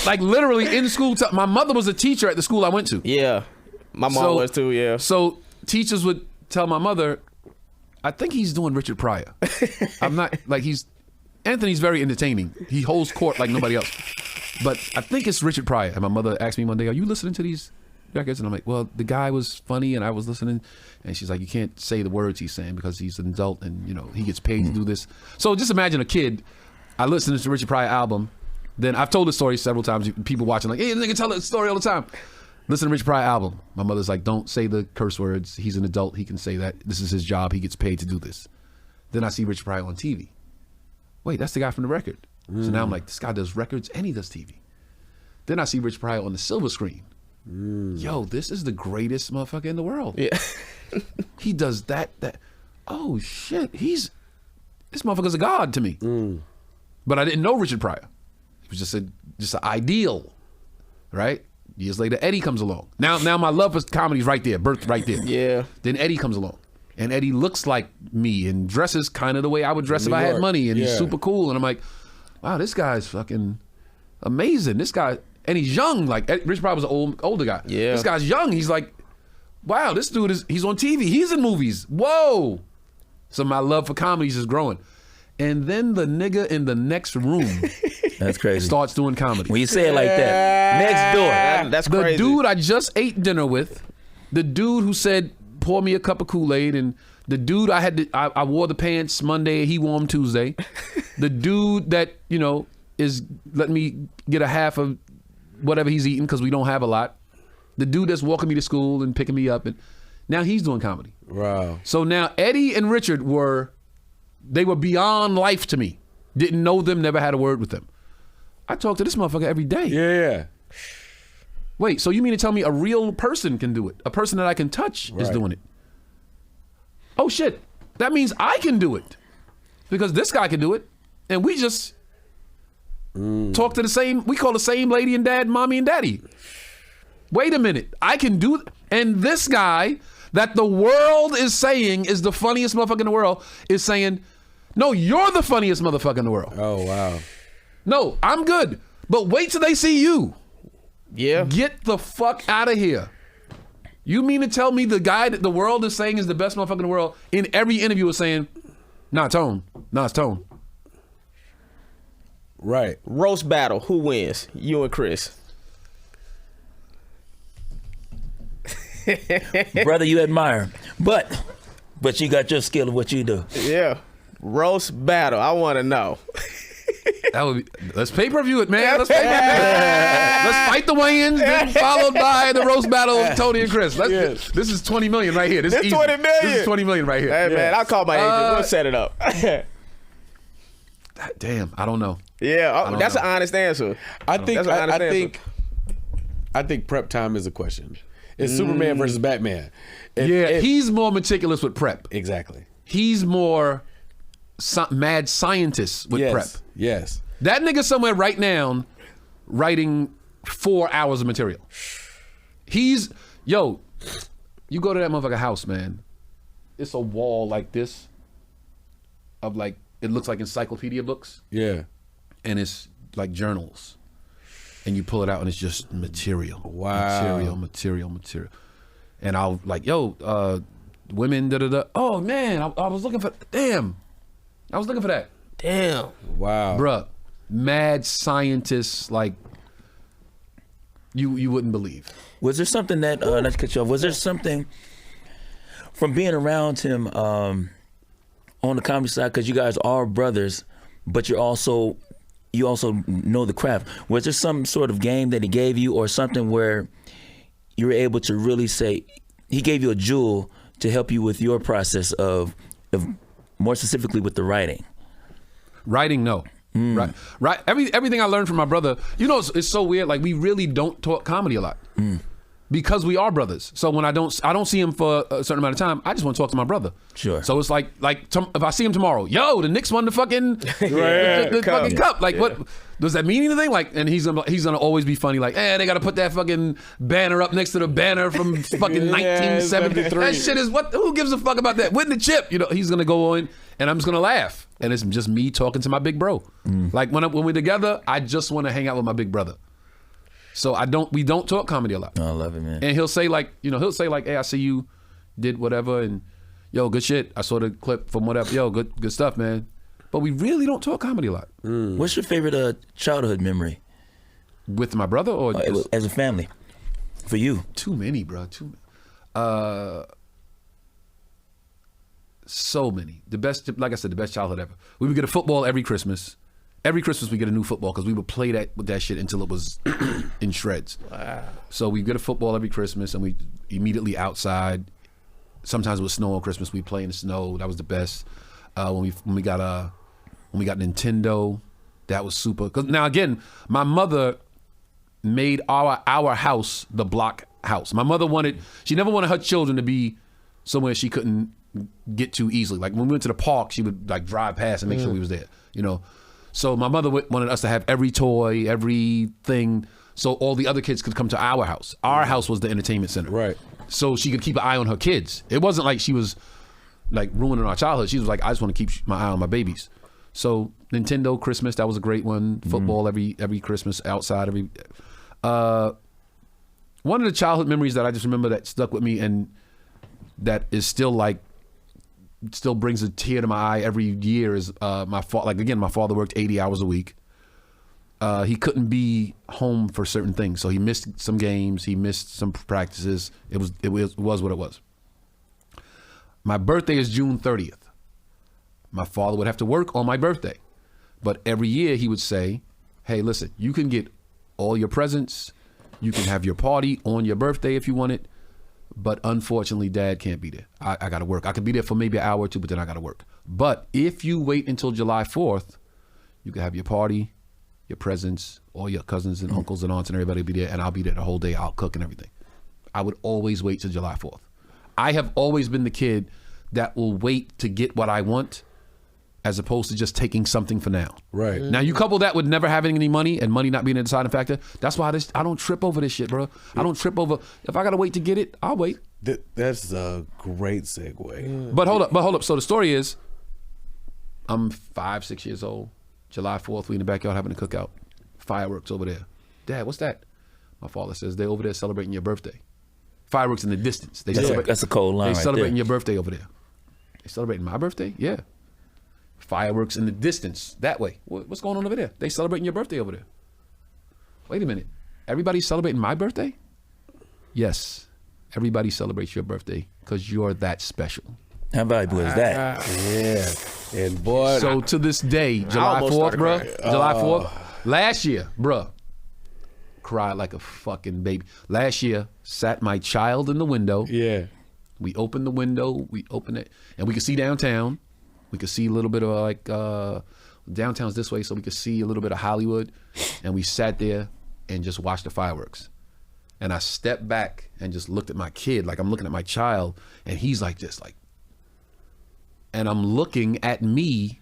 Like literally in school. My mother was a teacher at the school I went to. Yeah, my mom was too, yeah. So teachers would tell my mother, I think he's doing Richard Pryor. I'm not, like Anthony's very entertaining. He holds court like nobody else. But I think it's Richard Pryor. And my mother asked me one day, are you listening to these records? And I'm like, well, the guy was funny and I was listening. And she's like, you can't say the words he's saying because he's an adult and, you know, he gets paid to do this. So just imagine a kid, I listened to the Richard Pryor album. Then I've told this story several times. People watching like, hey, nigga, tell that story all the time. Listen to Richard Pryor album. My mother's like, don't say the curse words. He's an adult. He can say that. This is his job. He gets paid to do this. Then I see Richard Pryor on TV. Wait, that's the guy from the record. So now I'm like, this guy does records and he does TV. Then I see Richard Pryor on the silver screen. Yo, this is the greatest motherfucker in the world. Yeah. He does that. Oh shit, this motherfucker's a god to me. But I didn't know Richard Pryor. It was just an ideal, right? Years later, Eddie comes along. Now my love for comedy is right there, birthed right there. Yeah. Then Eddie comes along. And Eddie looks like me and dresses kind of the way I would dress if I had money. And he's super cool. And I'm like, wow, this guy's fucking amazing. This guy, and he's young. Like, Richard Pryor was an older guy. Yeah. This guy's young. He's like, wow, this dude he's on TV. He's in movies. Whoa. So my love for comedy is just growing. And then the nigga in the next room that's crazy. starts doing comedy. When you say it like that, next door. That's crazy. The dude I just ate dinner with, the dude who said, pour me a cup of Kool-Aid, and the dude I wore the pants Monday, he wore them Tuesday. The dude that, you know, is letting me get a half of whatever he's eating because we don't have a lot. The dude that's walking me to school and picking me up, and now he's doing comedy. Wow. So now Eddie and Richard were beyond life to me. Didn't know them, never had a word with them. I talk to this motherfucker every day. Yeah. Wait, so you mean to tell me a real person can do it? A person that I can touch is doing it? Oh shit, that means I can do it. Because this guy can do it. And we just talk to we call the same lady and dad, mommy and daddy. Wait a minute, I can do it. And this guy that the world is saying is the funniest motherfucker in the world is saying, no, you're the funniest motherfucker in the world. Oh, wow. No, I'm good. But wait till they see you. Yeah. Get the fuck out of here. You mean to tell me the guy that the world is saying is the best motherfucker in the world in every interview is saying, nah, Tone. Nah, it's Tone. Right. Roast battle. Who wins? You and Chris. Brother, you admire. But you got your skill of what you do. Yeah. Roast battle. I want to know. That would be, let's pay-per-view it, man. Let's fight the weigh-ins, then followed by the roast battle of Tony and Chris. This is 20 million right here. This is 20 million. This is 20 million right here. Hey, man, I'll call my agent. We'll set it up. Damn, I don't know. Yeah, that's an honest answer. I think prep time is a question. It's Superman versus Batman. He's more meticulous with prep. Exactly. He's more mad scientist with prep. Yes. That nigga somewhere right now writing 4 hours of material. You go to that motherfucker house, man. It's a wall like this of like, it looks like encyclopedia books. Yeah. And it's like journals. And you pull it out and it's just material. Wow. Material. And I'll like, women, da-da-da. Oh man, I was looking for, I was looking for that. Damn. Wow. Bruh, mad scientists like you wouldn't believe. Was there something that, not to cut you off, was there something from being around him on the comedy side, because you guys are brothers, but you also know the craft. Was there some sort of game that he gave you or something where you were able to really say, he gave you a jewel to help you with your process of more specifically with the writing? Writing, no. Right. Everything I learned from my brother. You know, it's so weird. Like we really don't talk comedy a lot because we are brothers. So when I don't see him for a certain amount of time, I just want to talk to my brother. Sure. So it's like if I see him tomorrow, yo, the Knicks won the fucking the fucking cup. Like what does that mean anything? Like, and he's gonna always be funny. Like, they got to put that fucking banner up next to the banner from fucking 1973. That shit is what? Who gives a fuck about that? Win the chip. You know, he's gonna go on, and I'm just gonna laugh. And it's just me talking to my big bro. Like when we're together, I just want to hang out with my big brother. So we don't talk comedy a lot. Oh, I love it, man. And he'll say like, hey, I see you did whatever, and yo, good shit. I saw the clip from whatever. Yo, good stuff, man. But we really don't talk comedy a lot. What's your favorite childhood memory? With my brother or as a family? For you? Too many, bro. So many. The best, like I said, the best childhood ever. We would get a football every Christmas. Every Christmas we get a new football because we would play with that shit until it was in shreds. Wow. So we get a football every Christmas and we immediately outside. Sometimes it would snow on Christmas. We play in the snow. That was the best. When we got Nintendo, that was super. Cause now again, my mother made our house the block house. My mother she never wanted her children to be somewhere she couldn't get to easily. Like when we went to the park, she would like drive past and make sure we was there, you know. So my mother wanted us to have every toy, everything, so all the other kids could come to our house. Our house was the entertainment center. Right. So she could keep an eye on her kids. It wasn't like she was like ruining our childhood. She was like, I just want to keep my eye on my babies. So Nintendo Christmas, that was a great one. Football every Christmas outside. One of the childhood memories that I just remember that stuck with me and that is still brings a tear to my eye every year is my father worked 80 hours a week. He couldn't be home for certain things, so he missed some games, he missed some practices. It was what it was. My birthday is June 30th. My father would have to work on my birthday, but every year he would say, hey, listen, you can get all your presents, you can have your party on your birthday if you want it, but unfortunately, Dad can't be there. I got to work. I could be there for maybe an hour or two, but then I got to work. But if you wait until July 4th, you can have your party, your presents, all your cousins and uncles and aunts and everybody will be there, and I'll be there the whole day. I'll cook and everything. I would always wait till July 4th. I have always been the kid that will wait to get what I want as opposed to just taking something for now. Right. Now you couple that with never having any money and money not being a deciding factor. That's why I don't trip over this shit, bro. I don't trip over, if I gotta wait to get it, I'll wait. That's a great segue. But hold up. So the story is, I'm 5-6 years old. July 4th, we in the backyard having a cookout. Fireworks over there. Dad, what's that? My father says, they're over there celebrating your birthday. Fireworks in the distance. That's a cold line. They celebrating your birthday over there. They celebrating my birthday? Yeah. Fireworks in the distance, that way. What's going on over there? They celebrating your birthday over there. Wait a minute. Everybody's celebrating my birthday? Yes. Everybody celebrates your birthday because you're that special. How valuable is that? Yeah. And boy. So to this day, July 4th, bro. July 4th. Last year, bro. Cried like a fucking baby. Last year, sat my child in the window. Yeah. We opened the window. We opened it. And we could see downtown. We could see a little bit of like, downtown's this way, so we could see a little bit of Hollywood. And we sat there and just watched the fireworks. And I stepped back and just looked at my kid, like I'm looking at my child, and he's like this, like, and I'm looking at me,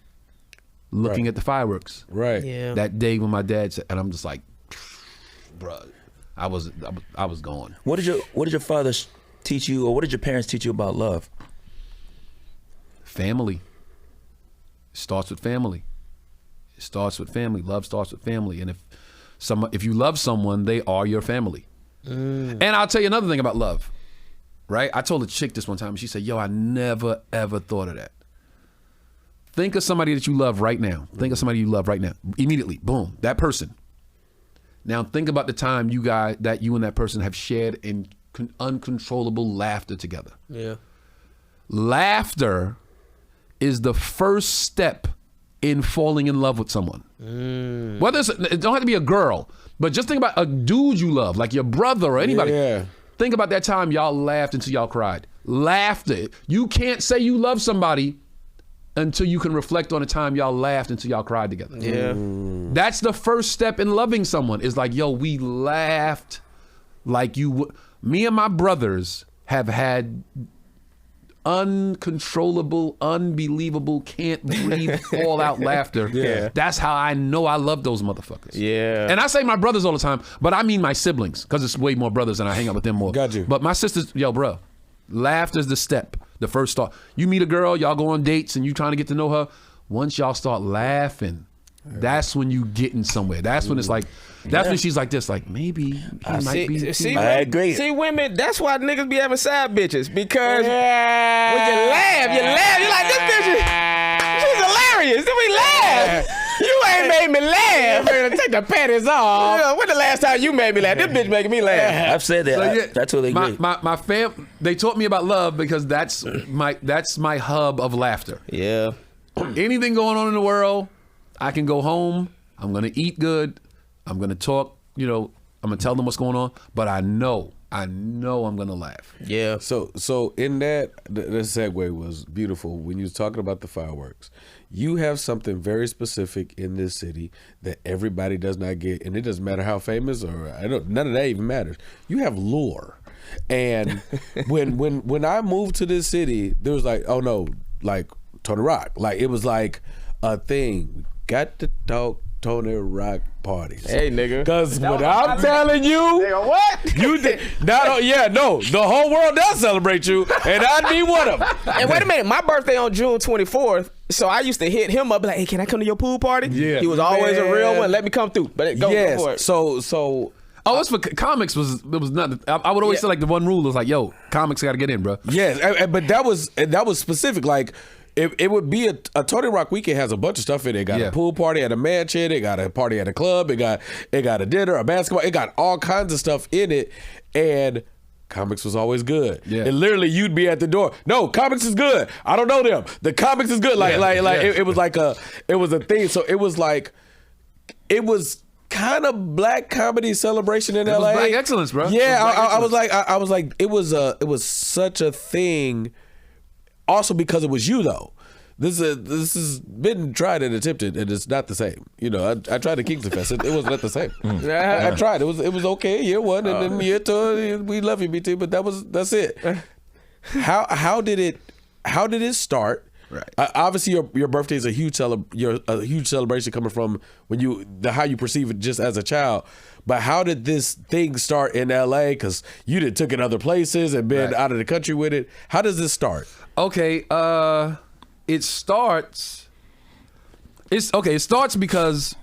looking at the fireworks. Right. Yeah. That day when my dad said, and I'm just like, bruh, I was gone. What did your father teach you, or what did your parents teach you about love? Family. Starts with family. It starts with family. Love starts with family. And if you love someone, they are your family. And I'll tell you another thing about love, right? I told a chick this one time, and she said, yo, I never, ever thought of that. Think of somebody that you love right now. Think of somebody you love right now. Immediately, boom, that person. Now think about the time you and that person have shared in uncontrollable laughter together. Yeah. Laughter is the first step in falling in love with someone. Whether it don't have to be a girl, but just think about a dude you love, like your brother or anybody. Yeah. Think about that time y'all laughed until y'all cried. Laughter. You can't say you love somebody until you can reflect on the time y'all laughed until y'all cried together. Yeah. That's the first step in loving someone, is like, yo, we laughed like you would. Me and my brothers have had uncontrollable, unbelievable, can't breathe, fall out laughter. Yeah. That's how I know I love those motherfuckers. Yeah. And I say my brothers all the time, but I mean my siblings, because it's way more brothers and I hang out with them more. Got you. But my sisters, yo, bro, laughter's the step, the first start. You meet a girl, y'all go on dates and you trying to get to know her. Once y'all start laughing, that's when you getting somewhere. That's when it's like, that's when she's like this, like, maybe he might be. I agree. See, women, that's why niggas be having side bitches, because when you laugh, you're like, this bitch, she's hilarious. Then we laugh. You ain't made me laugh. Take the panties off. Yeah, when the last time you made me laugh? This bitch making me laugh. I've said that. So, yeah, I totally agree. My fam, they taught me about love because that's my hub of laughter. Yeah. Anything going on in the world, I can go home, I'm gonna eat good, I'm gonna talk, I'm gonna tell them what's going on, but I know I'm gonna laugh. Yeah. So in that, the segue was beautiful when you was talking about the fireworks. You have something very specific in this city that everybody does not get, and it doesn't matter how famous or none of that even matters. You have lore, and when I moved to this city, there was like, oh no, like Tony Rock, like it was like a thing. Got to talk Tony Rock parties. Hey, nigga. Because what I'm telling you, Nigga, what? you did not. Yeah, no, the whole world does celebrate you, and I'd be one of them. And wait a minute, my birthday on June 24th, so I used to hit him up like, hey, can I come to your pool party? Yeah. He was always a real one. Let me come through. But go for it. So. Oh, it's for comics was nothing. I would always say like the one rule was like, yo, comics got to get in, bro. Yes, but that was specific. Like it would be a Tony Rock weekend has a bunch of stuff in it. It got a pool party at a mansion. It got a party at a club. It got a dinner, a basketball. It got all kinds of stuff in it, and comics was always good. Yeah. And literally you'd be at the door. No, comics is good. I don't know them. The comics is good. It was like it was a thing. So it was like it was kind of black comedy celebration in LA. Black excellence, bro. Yeah, I was like it was such a thing. Also because it was you though. This has been tried and attempted, and it's not the same. I tried the Kingsley Fest. It was not the same. I tried. It was okay year one, and then year two, we love you, BT. But that's it. How did it start? Right. Obviously, your birthday is a huge celebration coming from how you perceive it just as a child. But how did this thing start in LA? Because you did took it other places and been out of the country with it. How does this start? Okay, it starts because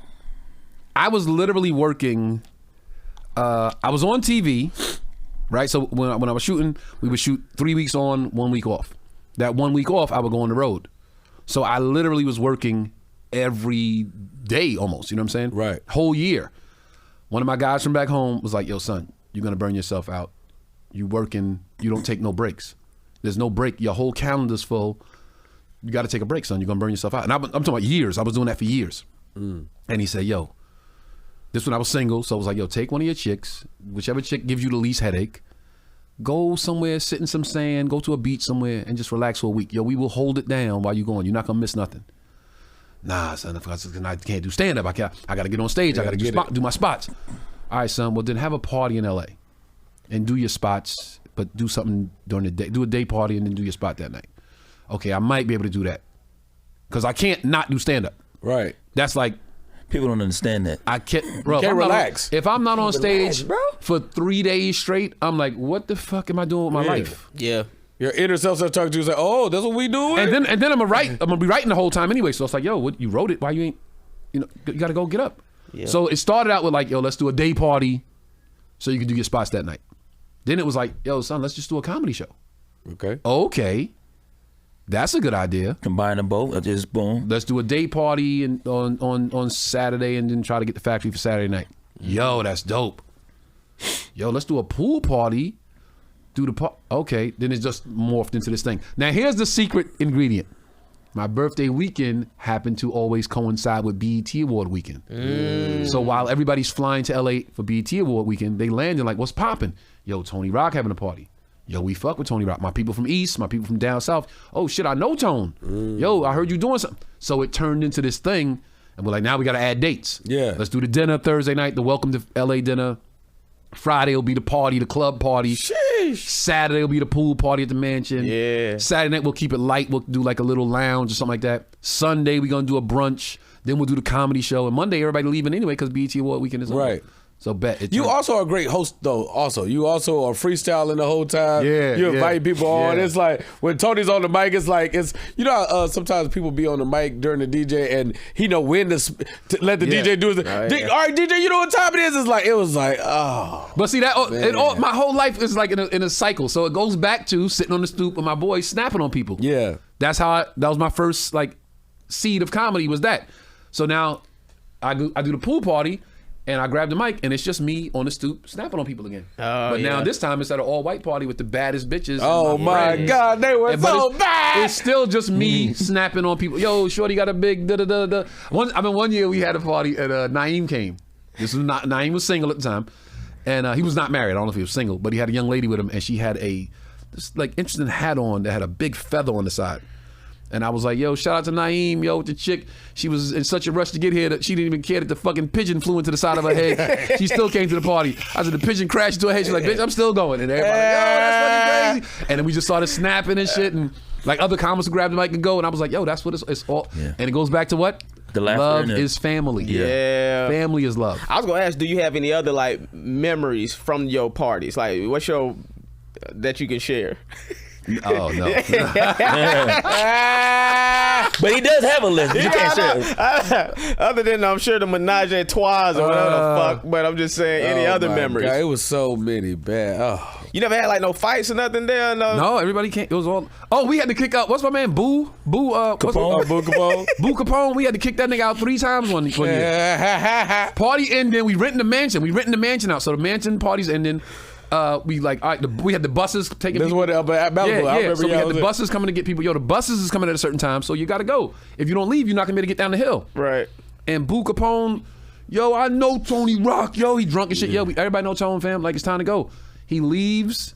I was literally working. I was on TV, right? So when I was shooting, we would shoot 3 weeks on, 1 week off. That 1 week off, I would go on the road. So I literally was working every day almost, you know what I'm saying? Right. Whole year. One of my guys from back home was like, yo, son, you're going to burn yourself out. You working, you don't take no breaks. There's no break. Your whole calendar's full. You got to take a break, son. You're going to burn yourself out. And I'm talking about years. I was doing that for years. And he said, yo, this when I was single. So I was like, yo, take one of your chicks, whichever chick gives you the least headache. Go somewhere, sit in some sand, go to a beach somewhere, and just relax for a week. Yo, we will hold it down while you're going. You're not going to miss nothing. Nah, son, I can't do stand-up. I got to get on stage. I got to do my spots. All right, son, well, then have a party in L.A. and do your spots, but do something during the day. Do a day party and then do your spot that night. Okay, I might be able to do that because I can't not do stand-up. Right. That's like... People don't understand that. I can't, bro. Can't relax. If I'm not on stage for 3 days straight, I'm like, what the fuck am I doing with my life? Yeah. Your inner self starts talking to you, say, "Oh, that's what we do." And then I'm gonna be writing the whole time anyway. So it's like, yo, what, you wrote it? Why you ain't? You got to go get up. Yeah. So it started out with like, yo, let's do a day party, so you can do your spots that night. Then it was like, yo, son, let's just do a comedy show. Okay. That's a good idea. Combine them both, just boom. Let's do a day party and on Saturday and then try to get the factory for Saturday night. Yo, that's dope. Yo, let's do a pool party. Okay, then it's just morphed into this thing. Now here's the secret ingredient. My birthday weekend happened to always coincide with BET Award weekend. So while everybody's flying to LA for BET Award weekend, they landed like, what's popping? Yo, Tony Rock having a party. Yo, we fuck with Tony Rock. My people from East, my people from down south. Oh shit, I know Tone. Yo, I heard you doing something. So it turned into this thing, and we're like, now we got to add dates. Yeah. Let's do the dinner Thursday night, the Welcome to LA dinner. Friday will be the party, the club party. Sheesh. Saturday will be the pool party at the mansion. Yeah. Saturday night we'll keep it light. We'll do like a little lounge or something like that. Sunday we're gonna do a brunch. Then we'll do the comedy show. And Monday everybody leaving anyway because BET Award weekend is over. Right. So bet. You also are a great host though. Also, you also are freestyling the whole time. Yeah, you invite people on. yeah. It's like when Tony's on the mic, it's like you know how, sometimes people be on the mic during the DJ and he know when to let the DJ do his. All right, DJ, you know what time it is? It was like oh. But see that my whole life is like in a cycle. So it goes back to sitting on the stoop with my boys snapping on people. Yeah, that's how that was my first like seed of comedy was that. So now I do the pool party. And I grabbed the mic, and it's just me on the stoop snapping on people again. But now this time it's at an all-white party with the baddest bitches. Oh my God, they were so bad. It's still just me snapping on people. Yo, shorty got a big da-da-da-da. One year we had a party, and Naeem came. This was not Naeem was single at the time, and he was not married. I don't know if he was single, but he had a young lady with him, and she had this like interesting hat on that had a big feather on the side. And I was like, yo, shout out to Naeem, yo, the chick. She was in such a rush to get here that she didn't even care that the fucking pigeon flew into the side of her head. She still came to the party. I said, the pigeon crashed into her head. She's like, bitch, I'm still going. And everybody like, yo, that's fucking crazy. And then we just started snapping and shit. And like other comics would grab the mic and go. And I was like, yo, that's what it's all. Yeah. And it goes back to what? The laughter. Love is family. Yeah. Family is love. I was going to ask, do you have any other like memories from your parties? Like, what's your, that you can share? Oh, no. But he does have a list. You can't share. Other than, I'm sure, the menage a trois or whatever the fuck, but I'm just saying, any other memories? God, it was so many bad. Oh. You never had like no fights or nothing there? No, everybody can't. It was all. Oh, we had to kick out. What's my man? Boo Capone. Boo Capone. Boo Capone. We had to kick that nigga out 3 times one year. Party ending. We renting the mansion. We renting the mansion out. So the mansion party's ending. We like all right, we had the buses taking. This is what So we had the buses coming to get people. Yo, the buses is coming at a certain time, so you got to go. If you don't leave, you're not gonna be able to get down the hill. Right. And Boo Capone, yo, I know Tony Rock. Yo, he drunk and shit. Yo, everybody know Tone, fam. Like it's time to go. He leaves.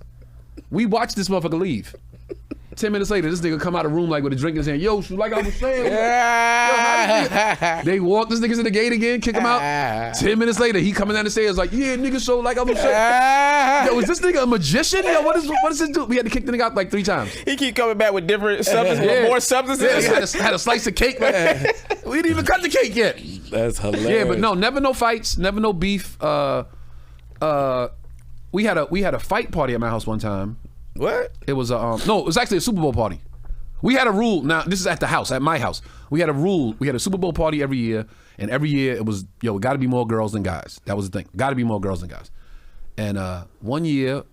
We watched this motherfucker leave. 10 minutes later, this nigga come out of the room like with a drink in his hand. Yo, like I was saying. They walk this niggas in the gate again, kick him out. 10 minutes later, he coming down the stairs like, yeah, nigga, so like I was saying. Yo, is this nigga a magician? Yo, what does this do? We had to kick the nigga out like 3 times. He keep coming back with different substances, more substances. Yeah, he had a slice of cake. Man. We didn't even cut the cake yet. That's hilarious. Yeah, but no, never no fights, never no beef. We had a fight party at my house one time. What? It was it was actually a Super Bowl party. We had a rule. Now this is at the house, at my house. We had a rule. We had a Super Bowl party every year, and every year it was it got to be more girls than guys. That was the thing. Got to be more girls than guys. And one year,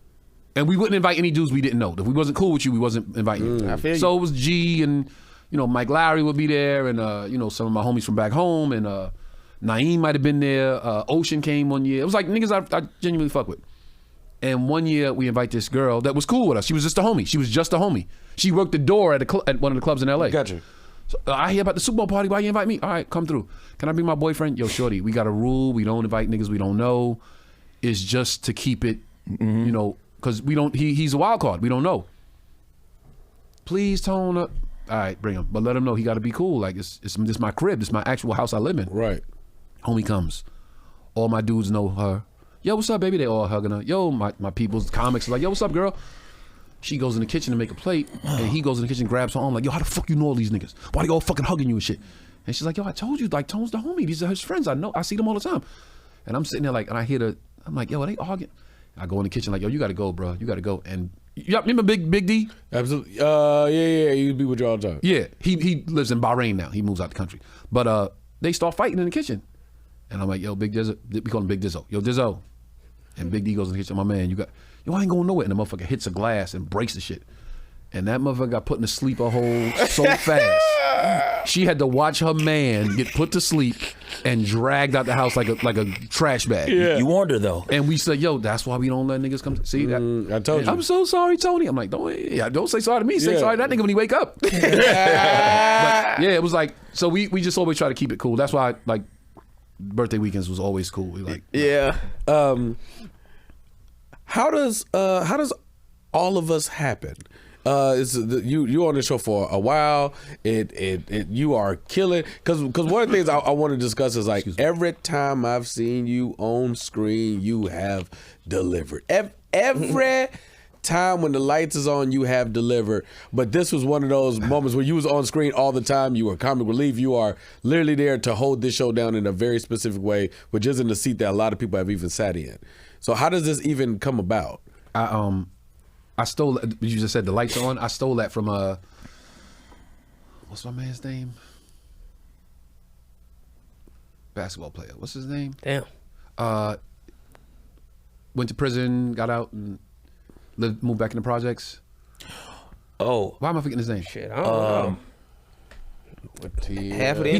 and we wouldn't invite any dudes we didn't know. If we wasn't cool with you, we wasn't inviting you. I feel you. So it was G and Mike Lowry would be there, and some of my homies from back home, and Naeem might have been there. Ocean came one year. It was like niggas I genuinely fuck with. And one year we invite this girl that was cool with us. She was just a homie. She worked the door at one of the clubs in LA. Gotcha. So I hear about the Super Bowl party. Why you invite me? All right, come through. Can I bring my boyfriend? Yo, shorty, we got a rule. We don't invite niggas we don't know. It's just to keep it, because we don't. He's a wild card. We don't know. Please tone up. All right, bring him, but let him know he got to be cool. Like this my crib. This my actual house I live in. Right. Homie comes. All my dudes know her. Yo, what's up, baby? They all hugging her. Yo, my people's comics are like, yo, what's up, girl? She goes in the kitchen to make a plate, and he goes in the kitchen, grabs her arm, like, yo, how the fuck you know all these niggas? Why they all fucking hugging you and shit? And she's like, yo, I told you, like, Tone's the homie. These are his friends. I know. I see them all the time. And I'm sitting there like, and I hear I'm like, yo, are they arguing? I go in the kitchen like, yo, you got to go, bro. You got to go. And you remember Big D? Absolutely. Yeah. He'd be with you all the time. Yeah. He lives in Bahrain now. He moves out the country. But they start fighting in the kitchen. And I'm like, yo, Big Dizzo. We call him Big Dizzo. Yo, Dizzo. And Big D goes in the kitchen, my man, I ain't going nowhere. And the motherfucker hits a glass and breaks the shit. And that motherfucker got put in a sleeper hole so fast. She had to watch her man get put to sleep and dragged out the house like a trash bag. Yeah. You warned her though. And we said, yo, that's why we don't let niggas come. See that? I told you. I'm so sorry, Tony. I'm like, don't say sorry to me. Say sorry to that nigga when he wake up. But, it was like, so we just always try to keep it cool. That's why like birthday weekends was always cool. We like yeah. How does all of us happen. You on the show for a while. You are killing. Because one of the things I want to discuss is like every time I've seen you on screen, you have delivered. Every time when the lights is on, you have delivered. But this was one of those moments where you was on screen all the time. You were comic relief. You are literally there to hold this show down in a very specific way, which isn't the seat that a lot of people have even sat in. So how does this even come about? I stole, you just said the lights are on. I stole that from what's my man's name? Basketball player. What's his name? Damn. Went to prison, got out, and moved back in the projects. Oh. Why am I forgetting his name? Shit, I don't know. Half of They're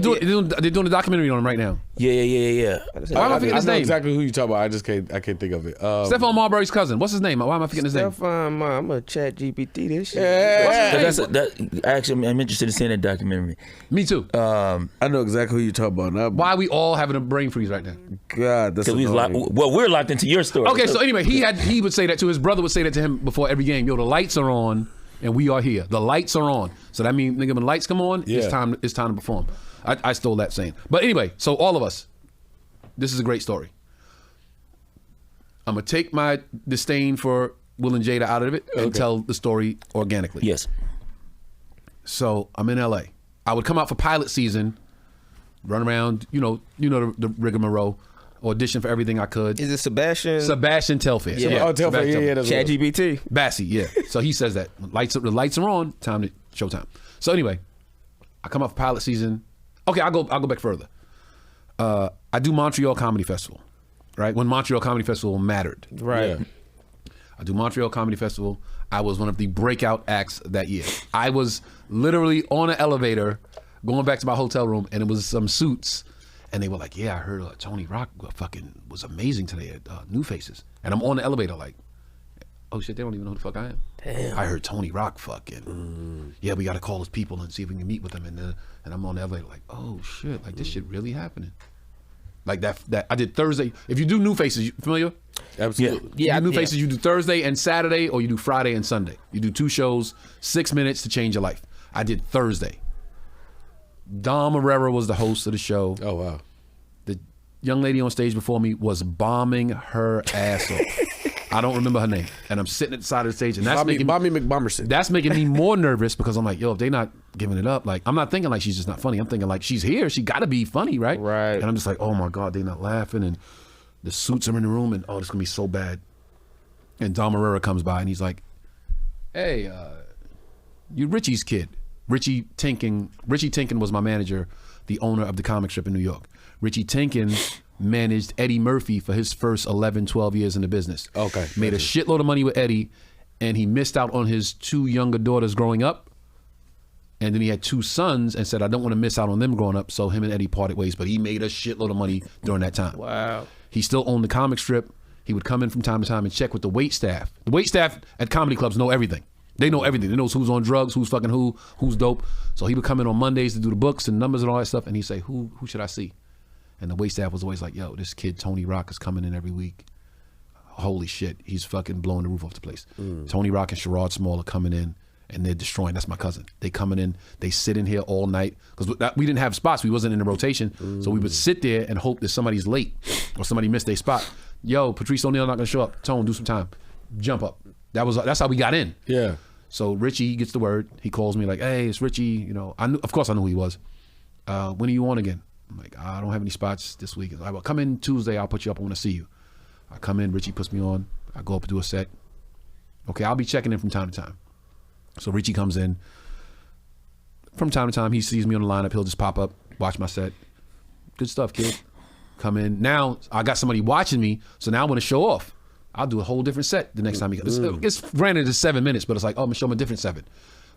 doing a documentary on him right now. Yeah. Why am I forgetting his name? Exactly who you talking about. I can't think of it. Stephon Marbury's cousin. What's his name? Why am I forgetting his name? Stephon, I'm gonna chat GPT this shit. Actually, I'm interested in seeing that documentary. Me too. I know exactly who you talking about now. Why are we all having a brain freeze right now? God, that's we're locked into your story. Okay, so anyway, he would say that to his brother. Would say that to him before every game. Yo, the lights are on. And we are here. The lights are on. So that means, nigga, when the lights come on, it's time to perform. I stole that saying. But anyway, so all of us, this is a great story. I'm going to take my disdain for Will and Jada out of it and tell the story organically. Yes. So I'm in LA. I would come out for pilot season, run around, the rigmarole, audition for everything I could. Is it Sebastian? Sebastian Telfair. Yeah. Telfair. Yeah. Chat GPT. Bassy, yeah. So he says that. The lights are on, time to showtime. So anyway, I come out for pilot season. Okay, I'll go back further. I do Montreal Comedy Festival, right? When Montreal Comedy Festival mattered. Right. Yeah. I do Montreal Comedy Festival. I was one of the breakout acts that year. I was literally on an elevator going back to my hotel room, and it was some suits. And they were like, yeah, I heard Tony Rock fucking was amazing today at New Faces. And I'm on the elevator like, oh shit, they don't even know who the fuck I am. Damn. I heard Tony Rock fucking, yeah, we got to call his people and see if we can meet with them. And I'm on the elevator like, oh shit, like this shit really happening. Like that I did Thursday. If you do New Faces, you familiar? Absolutely. Yeah. You do New Faces, you do Thursday and Saturday, or you do Friday and Sunday. You do 2 shows, 6 minutes to change your life. I did Thursday. Dom Herrera was the host of the show. Oh, wow. The young lady on stage before me was bombing her ass off. I don't remember her name. And I'm sitting at the side of the stage, and that's Bobby McBomberson. That's making me more nervous because I'm like, yo, if they not giving it up, like, I'm not thinking like she's just not funny. I'm thinking like she's here. She got to be funny, right? Right. And I'm just like, oh my God, they not laughing. And the suits are in the room, and oh, this is going to be so bad. And Dom Herrera comes by, and he's like, hey, you Richie's kid. Richie Tinkin was my manager, the owner of the comic strip in New York. Richie Tinkin managed Eddie Murphy for his first 11, 12 years in the business. Okay. Made a shitload of money with Eddie, and he missed out on his 2 younger daughters growing up. And then he had 2 sons and said, I don't want to miss out on them growing up. So him and Eddie parted ways, but he made a shitload of money during that time. Wow. He still owned the comic strip. He would come in from time to time and check with the wait staff. The wait staff at comedy clubs know everything. They know everything. They know who's on drugs, who's fucking who's dope. So he would come in on Mondays to do the books and numbers and all that stuff, and he'd say, who should I see? And the wait staff was always like, yo, this kid Tony Rock is coming in every week. Holy shit, he's fucking blowing the roof off the place. Tony Rock and Sherrod Small are coming in, and they're destroying. That's my cousin. They coming in, they sit in here all night. Because we didn't have spots. We wasn't in the rotation. So we would sit there and hope that somebody's late or somebody missed their spot. Yo, Patrice O'Neal not going to show up. Tone, do some time. Jump up. That's how we got in. Yeah. So Richie gets the word. He calls me like, hey, it's Richie. Of course I knew who he was. When are you on again? I'm like, I don't have any spots this week. I will come in Tuesday. I'll put you up. I want to see you. I come in. Richie puts me on. I go up and do a set. Okay, I'll be checking in from time to time. So Richie comes in. From time to time, he sees me on the lineup. He'll just pop up, watch my set. Good stuff, kid. Come in. Now I got somebody watching me, so now I want to show off. I'll do a whole different set the next time he comes. It's granted it's 7 minutes, but it's like, oh, I'm gonna show him a different 7.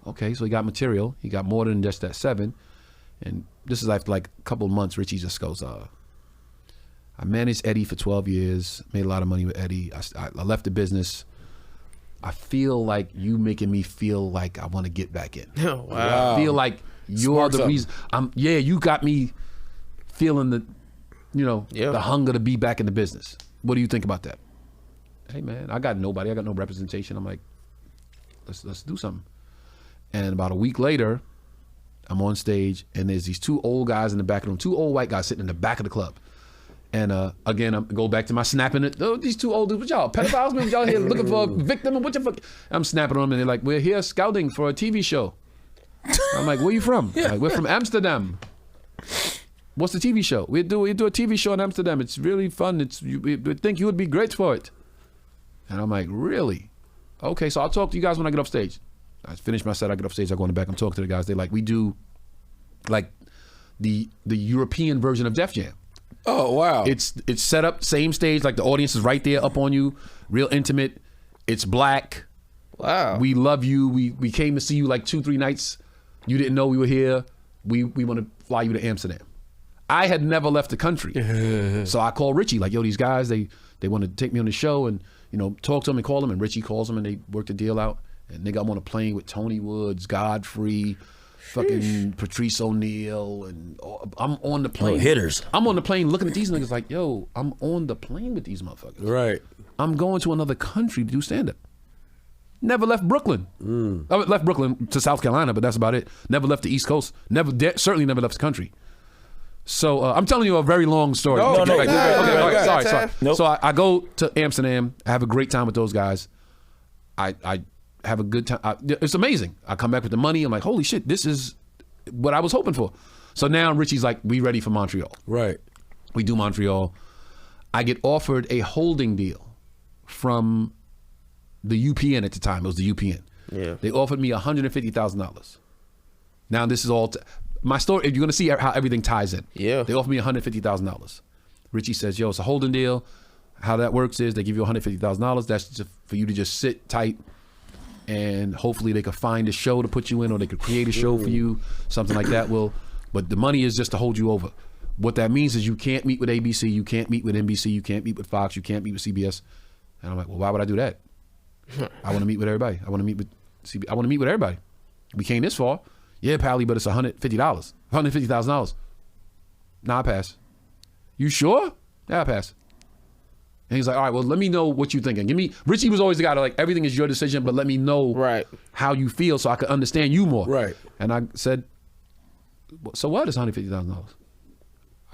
Okay, so he got material. He got more than just that 7. And this is after like a couple of months, Richie just goes, I managed Eddie for 12 years, made a lot of money with Eddie. I left the business. I feel like you making me feel like I want to get back in. Oh, wow. I feel like you're the reason. You got me feeling the hunger to be back in the business. What do you think about that? Hey man, I got nobody. I got no representation. I'm like, let's do something. And about a week later, I'm on stage, and there's these 2 old guys in the back of the room, 2 old white guys sitting in the back of the club. And again, I go back to my snapping it. Oh, these 2 old dudes, what y'all, pedophiles? Man, y'all here looking for a victim? What the fuck? I'm snapping on them, and they're like, we're here scouting for a TV show. I'm like, where you from? Like, we're from Amsterdam. What's the TV show? We do a TV show in Amsterdam. It's really fun. We think you would be great for it. And I'm like, really? Okay, so I'll talk to you guys when I get off stage. I finish my set, I get off stage, I go in the back, I'm talking to the guys. They're like, we do like the European version of Def Jam. Oh, wow. It's set up, same stage, like the audience is right there up on you, real intimate. It's black. Wow. We love you. We came to see you like 2-3 nights. You didn't know we were here. We want to fly you to Amsterdam. I had never left the country. So I called Richie, like, yo, these guys, they want to take me on the show and, you know, talk to them and call them. And Richie calls them and they work the deal out. And nigga, I'm on a plane with Tony Woods, Godfrey, fucking Patrice O'Neal, and I'm on the plane. Oh, hitters. I'm on the plane looking at these niggas like, yo, I'm on the plane with these motherfuckers. Right. I'm going to another country to do stand-up. Never left Brooklyn. I left Brooklyn to South Carolina, but that's about it. Never left the East Coast. Certainly never left the country. So I'm telling you a very long story. No, okay, no. sorry. Nope. So I go to Amsterdam. I have a great time with those guys. I have a good time. It's amazing. I come back with the money. I'm like, holy shit, this is what I was hoping for. So now Richie's like, we ready for Montreal. Right. We do Montreal. I get offered a holding deal from the UPN at the time. It was the UPN. Yeah. They offered me $150,000. Now this is all my story. You're gonna see how everything ties in. Yeah. They offered me $150,000. Richie says, yo, it's a holding deal. How that works is they give you $150,000. That's just for you to just sit tight, and hopefully they could find a show to put you in, or they could create a show for you, something like that. But the money is just to hold you over. What that means is you can't meet with ABC, you can't meet with NBC, you can't meet with Fox, you can't meet with CBS. And I'm like, well, why would I do that? I want to meet with everybody. I want to meet with CBS. I want to meet with everybody. We came this far. Yeah, Pally, but it's $150, $150,000. Nah, I pass. You sure? Yeah, I pass. And he's like, all right, well, let me know what you're thinking. Richie was always the guy that like, everything is your decision, but let me know how you feel so I can understand you more. Right. And I said, so what is $150,000?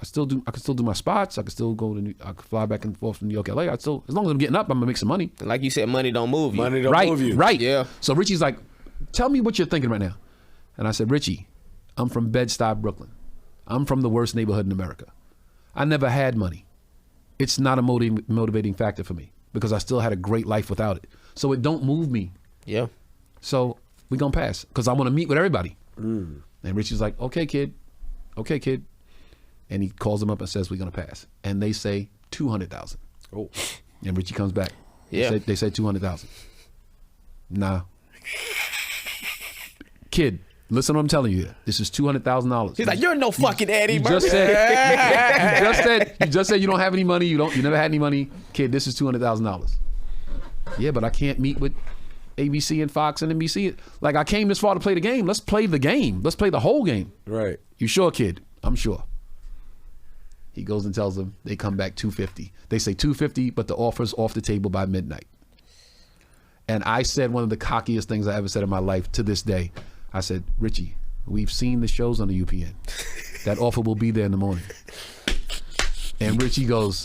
I can still do my spots. I can still I can fly back and forth to New York, LA. As long as I'm getting up, I'm gonna make some money. Like you said, money don't move you. Money don't move you. Right. Yeah. So Richie's like, tell me what you're thinking right now. And I said, Richie, I'm from Bed-Stuy, Brooklyn. I'm from the worst neighborhood in America. I never had money. It's not a motivating factor for me because I still had a great life without it. So it don't move me. Yeah. So we gonna pass because I want to meet with everybody. And Richie's like, okay, kid. And he calls them up and says, we're gonna pass. And they say 200,000. Oh. And Richie comes back. Yeah. They say 200,000. Nah. Kid, listen to what I'm telling you here. This is $200,000. He's like, you're no fucking Eddie. You just said you don't have any money. You never had any money. Kid, this is $200,000. Yeah, but I can't meet with ABC and Fox and NBC. Like, I came this far to play the game. Let's play the game. Let's play the whole game. Right. You sure, kid? I'm sure. He goes and tells them. They come back 250. They say 250, but the offer's off the table by midnight. And I said one of the cockiest things I ever said in my life to this day. I said, Richie, we've seen the shows on the UPN. That offer will be there in the morning. And Richie goes,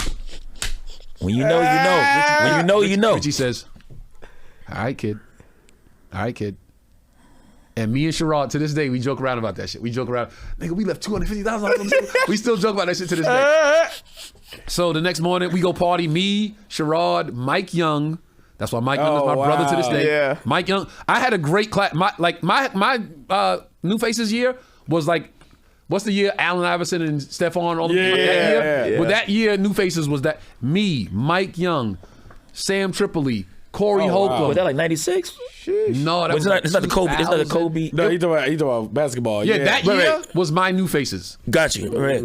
when you know, you know. When you know, you know. Richie says, all right, kid. And me and Sherrod, to this day, we joke around about that shit. We joke around, nigga, we left $250,000. We still joke about that shit to this day. So the next morning, we go party. Me, Sherrod, Mike Young. That's why Mike Young is my brother to this day. Yeah. Mike Young. I had a great class. My New Faces year was like, what's the year? Allen Iverson and Stephon. All that year. Yeah. Well, that year, New Faces was that. Me, Mike Young, Sam Tripoli, Corey Holcomb. Was that like 96? No, that was it's not the Kobe. It's not the Kobe. No, he talking about basketball. Yeah, that year was my New Faces. Got you. Right.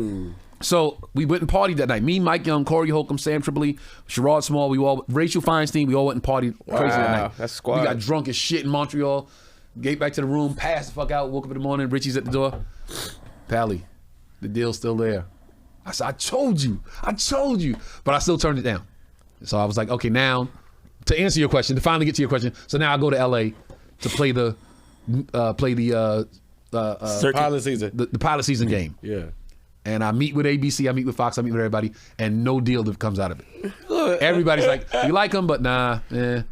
So we went and partied that night. Me, Mike Young, Corey Holcomb, Sam Tripoli, Sherrod Small, Rachel Feinstein, we all went and partied crazy that night. That's squad. We got drunk as shit in Montreal, get back to the room, passed the fuck out, woke up in the morning, Richie's at the door. Pally, the deal's still there. I said, I told you. But I still turned it down. So I was like, okay, now, to answer your question, to finally get to your question, so now I go to LA, to play the pilot season. The pilot season game. Yeah. And I meet with ABC, I meet with Fox, I meet with everybody, and no deal that comes out of it. Everybody's like, we like him, but nah.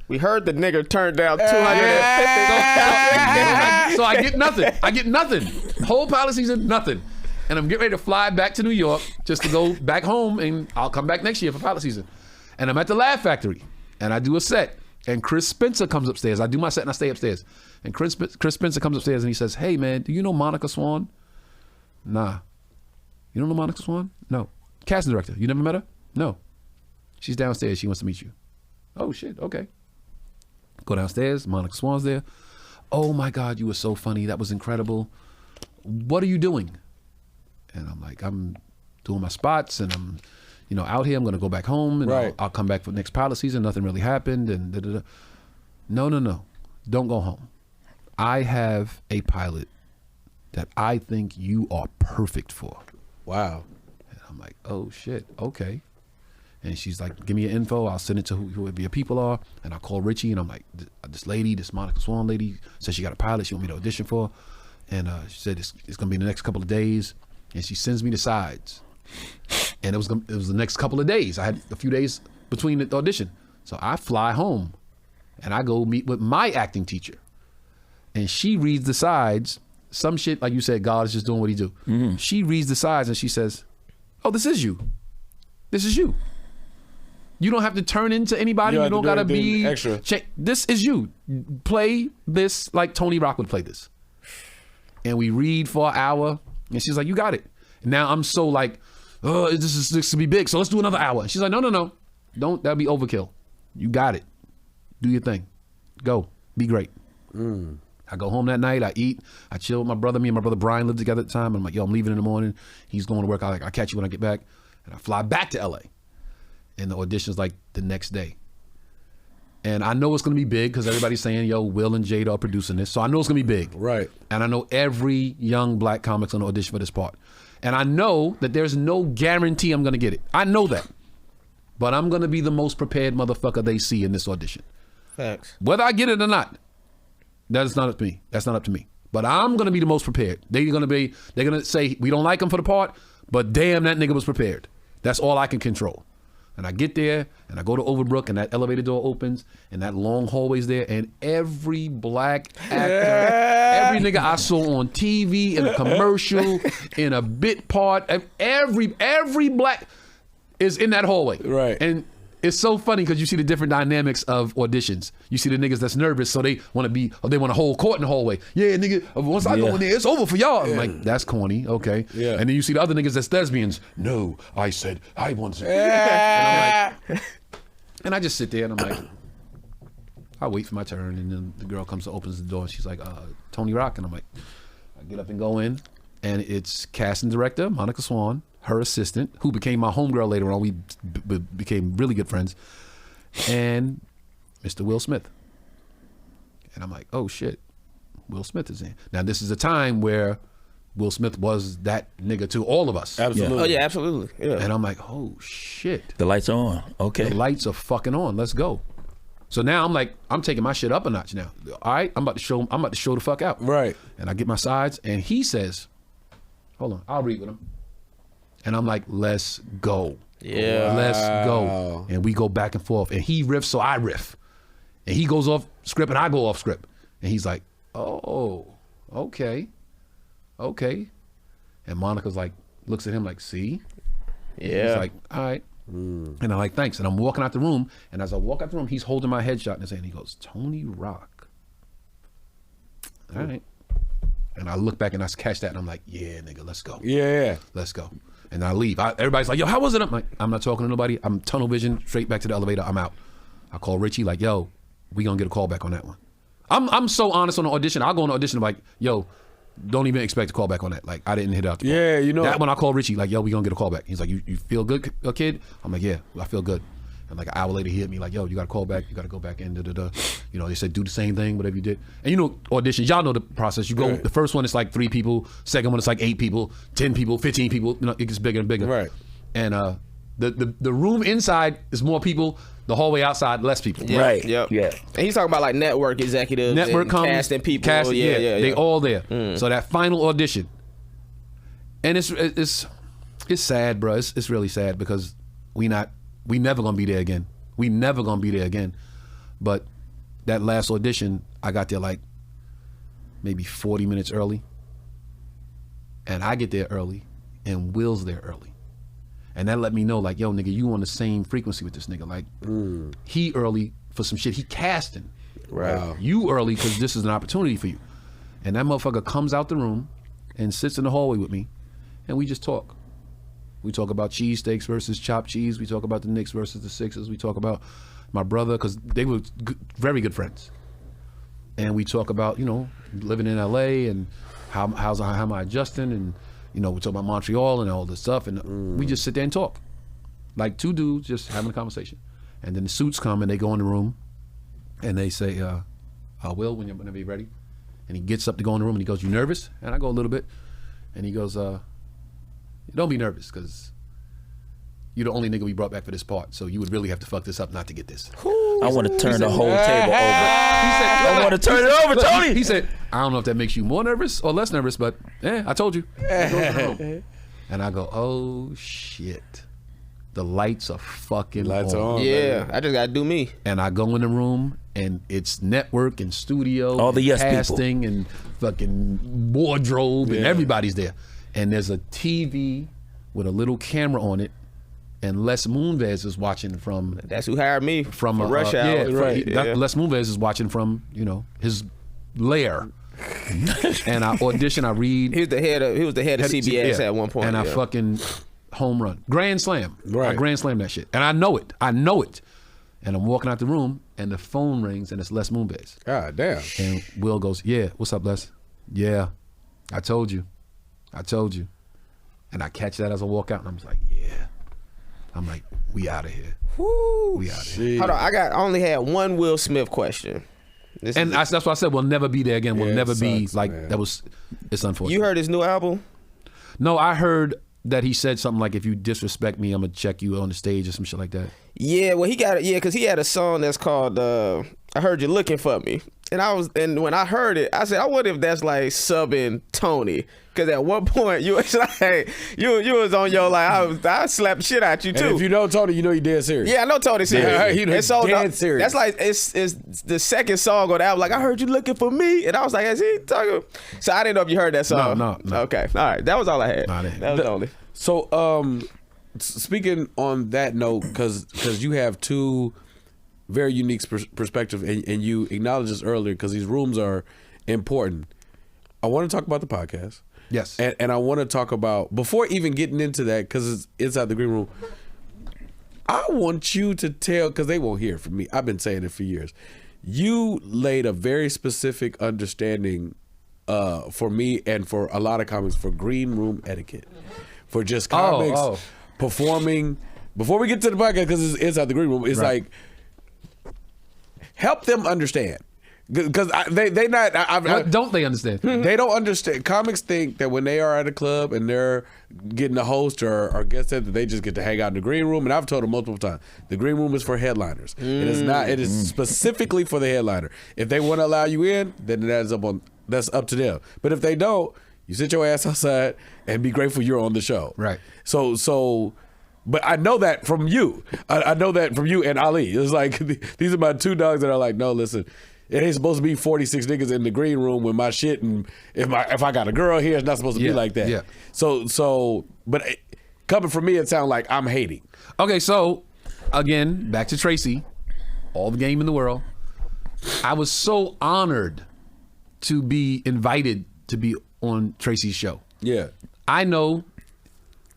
We heard the nigga turned down 250. So I get nothing. Whole pilot season, nothing. And I'm getting ready to fly back to New York just to go back home, and I'll come back next year for pilot season. And I'm at the Laugh Factory, and I do a set. And Chris Spencer comes upstairs. I do my set and I stay upstairs. And Chris Spencer comes upstairs and he says, hey man, do you know Monica Swan? Nah. You don't know Monica Swan? No. Casting director. You never met her? No. She's downstairs. She wants to meet you. Oh shit, okay. Go downstairs. Monica Swan's there. Oh my God, you were so funny. That was incredible. What are you doing? And I'm like, I'm doing my spots and I'm, out here. I'm going to go back home and I'll come back for next pilot season. Nothing really happened. And da-da-da. No. Don't go home. I have a pilot that I think you are perfect for. Wow. And I'm like, oh shit, okay. And she's like, give me your info. I'll send it to whoever your people are. And I call Richie and I'm like, this Monica Swan lady, said she got a pilot she want me to audition for. And she said it's going to be in the next couple of days. And she sends me the sides. And it was the next couple of days. I had a few days between the audition. So I fly home and I go meet with my acting teacher. And she reads the sides. Some shit, like you said, God is just doing what he do. Mm-hmm. She reads the sides and she says, oh, this is you. This is you. You don't have to turn into anybody. You don't got to be extra. This is you. Play this like Tony Rock would play this. And we read for an hour and she's like, you got it. And now I'm so like, oh, this to be big. So let's do another hour. And she's like, no. Don't, that'll be overkill. You got it. Do your thing. Go. Be great. I go home that night, I eat, I chill with my brother. Me and my brother Brian lived together at the time. And I'm like, yo, I'm leaving in the morning. He's going to work. I'll catch you when I get back. And I fly back to LA. And the audition's like the next day. And I know it's going to be big because everybody's saying, yo, Will and Jada are producing this. So I know it's going to be big. Right. And I know every young black comic's on the audition for this part. And I know that there's no guarantee I'm going to get it. I know that. But I'm going to be the most prepared motherfucker they see in this audition. Facts. Whether I get it or not, that's not up to me. That's not up to me. But I'm going to be the most prepared. They're going to say, we don't like him for the part, but damn, that nigga was prepared. That's all I can control. And I get there, and I go to Overbrook, and that elevator door opens, and that long hallway's there, and every black actor, every nigga I saw on TV, in a commercial, in a bit part, every black is in that hallway. Right. And it's so funny because you see the different dynamics of auditions. You see the niggas that's nervous, so they want to hold court in the hallway. Yeah, nigga, once I go in there, it's over for y'all. I'm like, that's corny, okay. Yeah. And then you see the other niggas that's lesbians. No, I said I want to. And I'm like, and I just sit there and I'm like, I wait for my turn, and then the girl comes and opens the door, and she's like, Tony Rock, and I'm like, I get up and go in, and it's casting director Monica Swan, her assistant, who became my homegirl later on. We became really good friends. And Mr. Will Smith. And I'm like, oh shit, Will Smith is in. Now this is a time where Will Smith was that nigga to all of us. Absolutely. Oh yeah, absolutely. Yeah. And I'm like, oh shit. The lights are on. Okay. The lights are fucking on. Let's go. So now I'm like, I'm taking my shit up a notch now. All right, I'm about to show the fuck out. Right. And I get my sides, and he says, hold on, I'll read with him. And I'm like, let's go. Yeah. Let's go. And we go back and forth. And he riffs, so I riff. And he goes off script, and I go off script. And he's like, oh, okay. And Monica's like, looks at him like, see? Yeah. He's like, all right. And I'm like, thanks. And I'm walking out the room. And as I walk out the room, he's holding my headshot in his hand. He goes, Tony Rock. All right. And I look back and I catch that. And I'm like, yeah, nigga, let's go. Yeah. Let's go. And I leave. Everybody's like, yo, how was it? I'm like, I'm not talking to nobody. I'm tunnel vision, straight back to the elevator. I'm out. I call Richie like, yo, we gonna get a call back on that one. I'm so honest on the audition. I'll go on the audition like, yo, don't even expect a call back on that. Like, I didn't hit out the ball. Yeah, you know. That when I call Richie, like, yo, we gonna get a call back. He's like, you feel good, kid? I'm like, yeah, I feel good. And like an hour later, he hit me like, yo, you got to call back. You got to go back in, You know, they said, do the same thing, whatever you did. And you know, auditions, y'all know the process. You go, the first one, it's like 3 people. Second one, it's like 8 people, 10 people, 15 people. You know, it gets bigger and bigger. Right. And the room inside is more people. The hallway outside, less people. Yep, Right. Yep. Yeah. And he's talking about like network executives, Network and comes, casting people. casting, yeah. They all there. So that final audition, and it's sad, bro. It's really sad because we never gonna be there again. We never gonna be there again. But that last audition, I got there like maybe 40 minutes early, and I get there early, and Will's there early. And that let me know, like, yo, nigga, you on the same frequency with this nigga. Like, he early for some shit. He casting. Wow. You early because this is an opportunity for you. And that motherfucker comes out the room and sits in the hallway with me, and we just talk. We talk about cheesesteaks versus chopped cheese. We talk about the Knicks versus the Sixers. We talk about my brother, because they were very good friends. And we talk about, living in LA and how am I adjusting, and we talk about Montreal and all this stuff, and we just sit there and talk. Like two dudes just having a conversation. And then the suits come and they go in the room and they say, Will, whenever you're ready. And he gets up to go in the room and he goes, you nervous? And I go a little bit. And he goes, don't be nervous, because you're the only nigga we brought back for this part, so you would really have to fuck this up not to get this. I want to turn the whole table over. I want to turn it over, Tony. He said, I don't know if that makes you more nervous or less nervous, but I told you. And I go, oh shit. The lights are fucking on. Yeah, I just got to do me. And I go in the room, and it's network and studio, all the yes casting people, and fucking wardrobe, and everybody's there. And there's a TV with a little camera on it, and Les Moonves is watching from. That's who hired me from Rush Hour. Les Moonves is watching from his lair. And I audition. I read. He was the head of CBS at one point. And I fucking home run, grand slam. Right. I grand slam that shit, and I know it. And I'm walking out the room, and the phone rings, and it's Les Moonves. God damn. And Will goes, yeah, what's up, Les? Yeah, I told you. And I catch that as I walk out, and I'm just like, yeah. I'm like, we out of here. Woo. We out of here. Hold on, I only had one Will Smith question. That's why I said we'll never be there again. We'll never be like, man. It's unfortunate. You heard his new album? No, I heard that he said something like, if you disrespect me, I'm gonna check you on the stage or some shit like that. Yeah, well, because he had a song that's called I Heard You Looking For Me. And when I heard it, I said, I wonder if that's like subbing Tony. Because at one point, you was like, you was on your, like, I slapped shit at you, too. And if you know Tony, you know you dead serious. Yeah, I know Tony's serious. Dead serious. That's like, it's the second song on the album. Like, I heard you looking for me. And I was like, is he talking? So I didn't know if you heard that song. No. Okay, all right. That was all I had. That was the only. So, speaking on that note, because you have two very unique perspectives, and you acknowledged this earlier, because these rooms are important. I want to talk about the podcast. Yes. And I want to talk about, before even getting into that, because it's inside the green room, I want you to tell, because they won't hear it from me. I've been saying it for years. You laid a very specific understanding for me and for a lot of comics for green room etiquette. For just comics performing. Before we get to the podcast, because it's inside the green room, it's like, help them understand. Because they not. What don't they understand? They don't understand. Comics think that when they are at a club and they're getting a host or guest set, that they just get to hang out in the green room. And I've told them multiple times, the green room is for headliners. It is not. It is specifically for the headliner. If they want to allow you in, then that's up to them. But if they don't, you sit your ass outside and be grateful you're on the show. Right. So. But I know that from you. I know that from you and Ali. It's like, these are my two dogs that are like, no, listen. It ain't supposed to be 46 niggas in the green room with my shit, and if I got a girl here, it's not supposed to be like that. Yeah. But coming from me, it sounds like I'm hating. Okay, so again, back to Tracy, all the game in the world. I was so honored to be invited to be on Tracy's show. Yeah. I know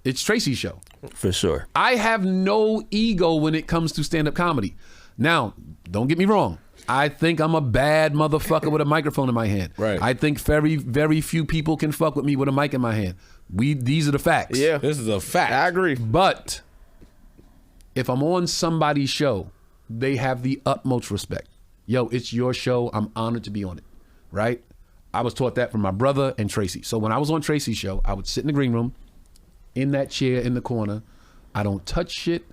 it's Tracy's show. For sure. I have no ego when it comes to stand-up comedy. Now, don't get me wrong. I think I'm a bad motherfucker with a microphone in my hand. Right. I think very, very few people can fuck with me with a mic in my hand. These are the facts. Yeah. This is a fact. I agree. But if I'm on somebody's show, they have the utmost respect. Yo, it's your show. I'm honored to be on it. Right? I was taught that from my brother and Tracy. So when I was on Tracy's show, I would sit in the green room, in that chair in the corner. I don't touch shit.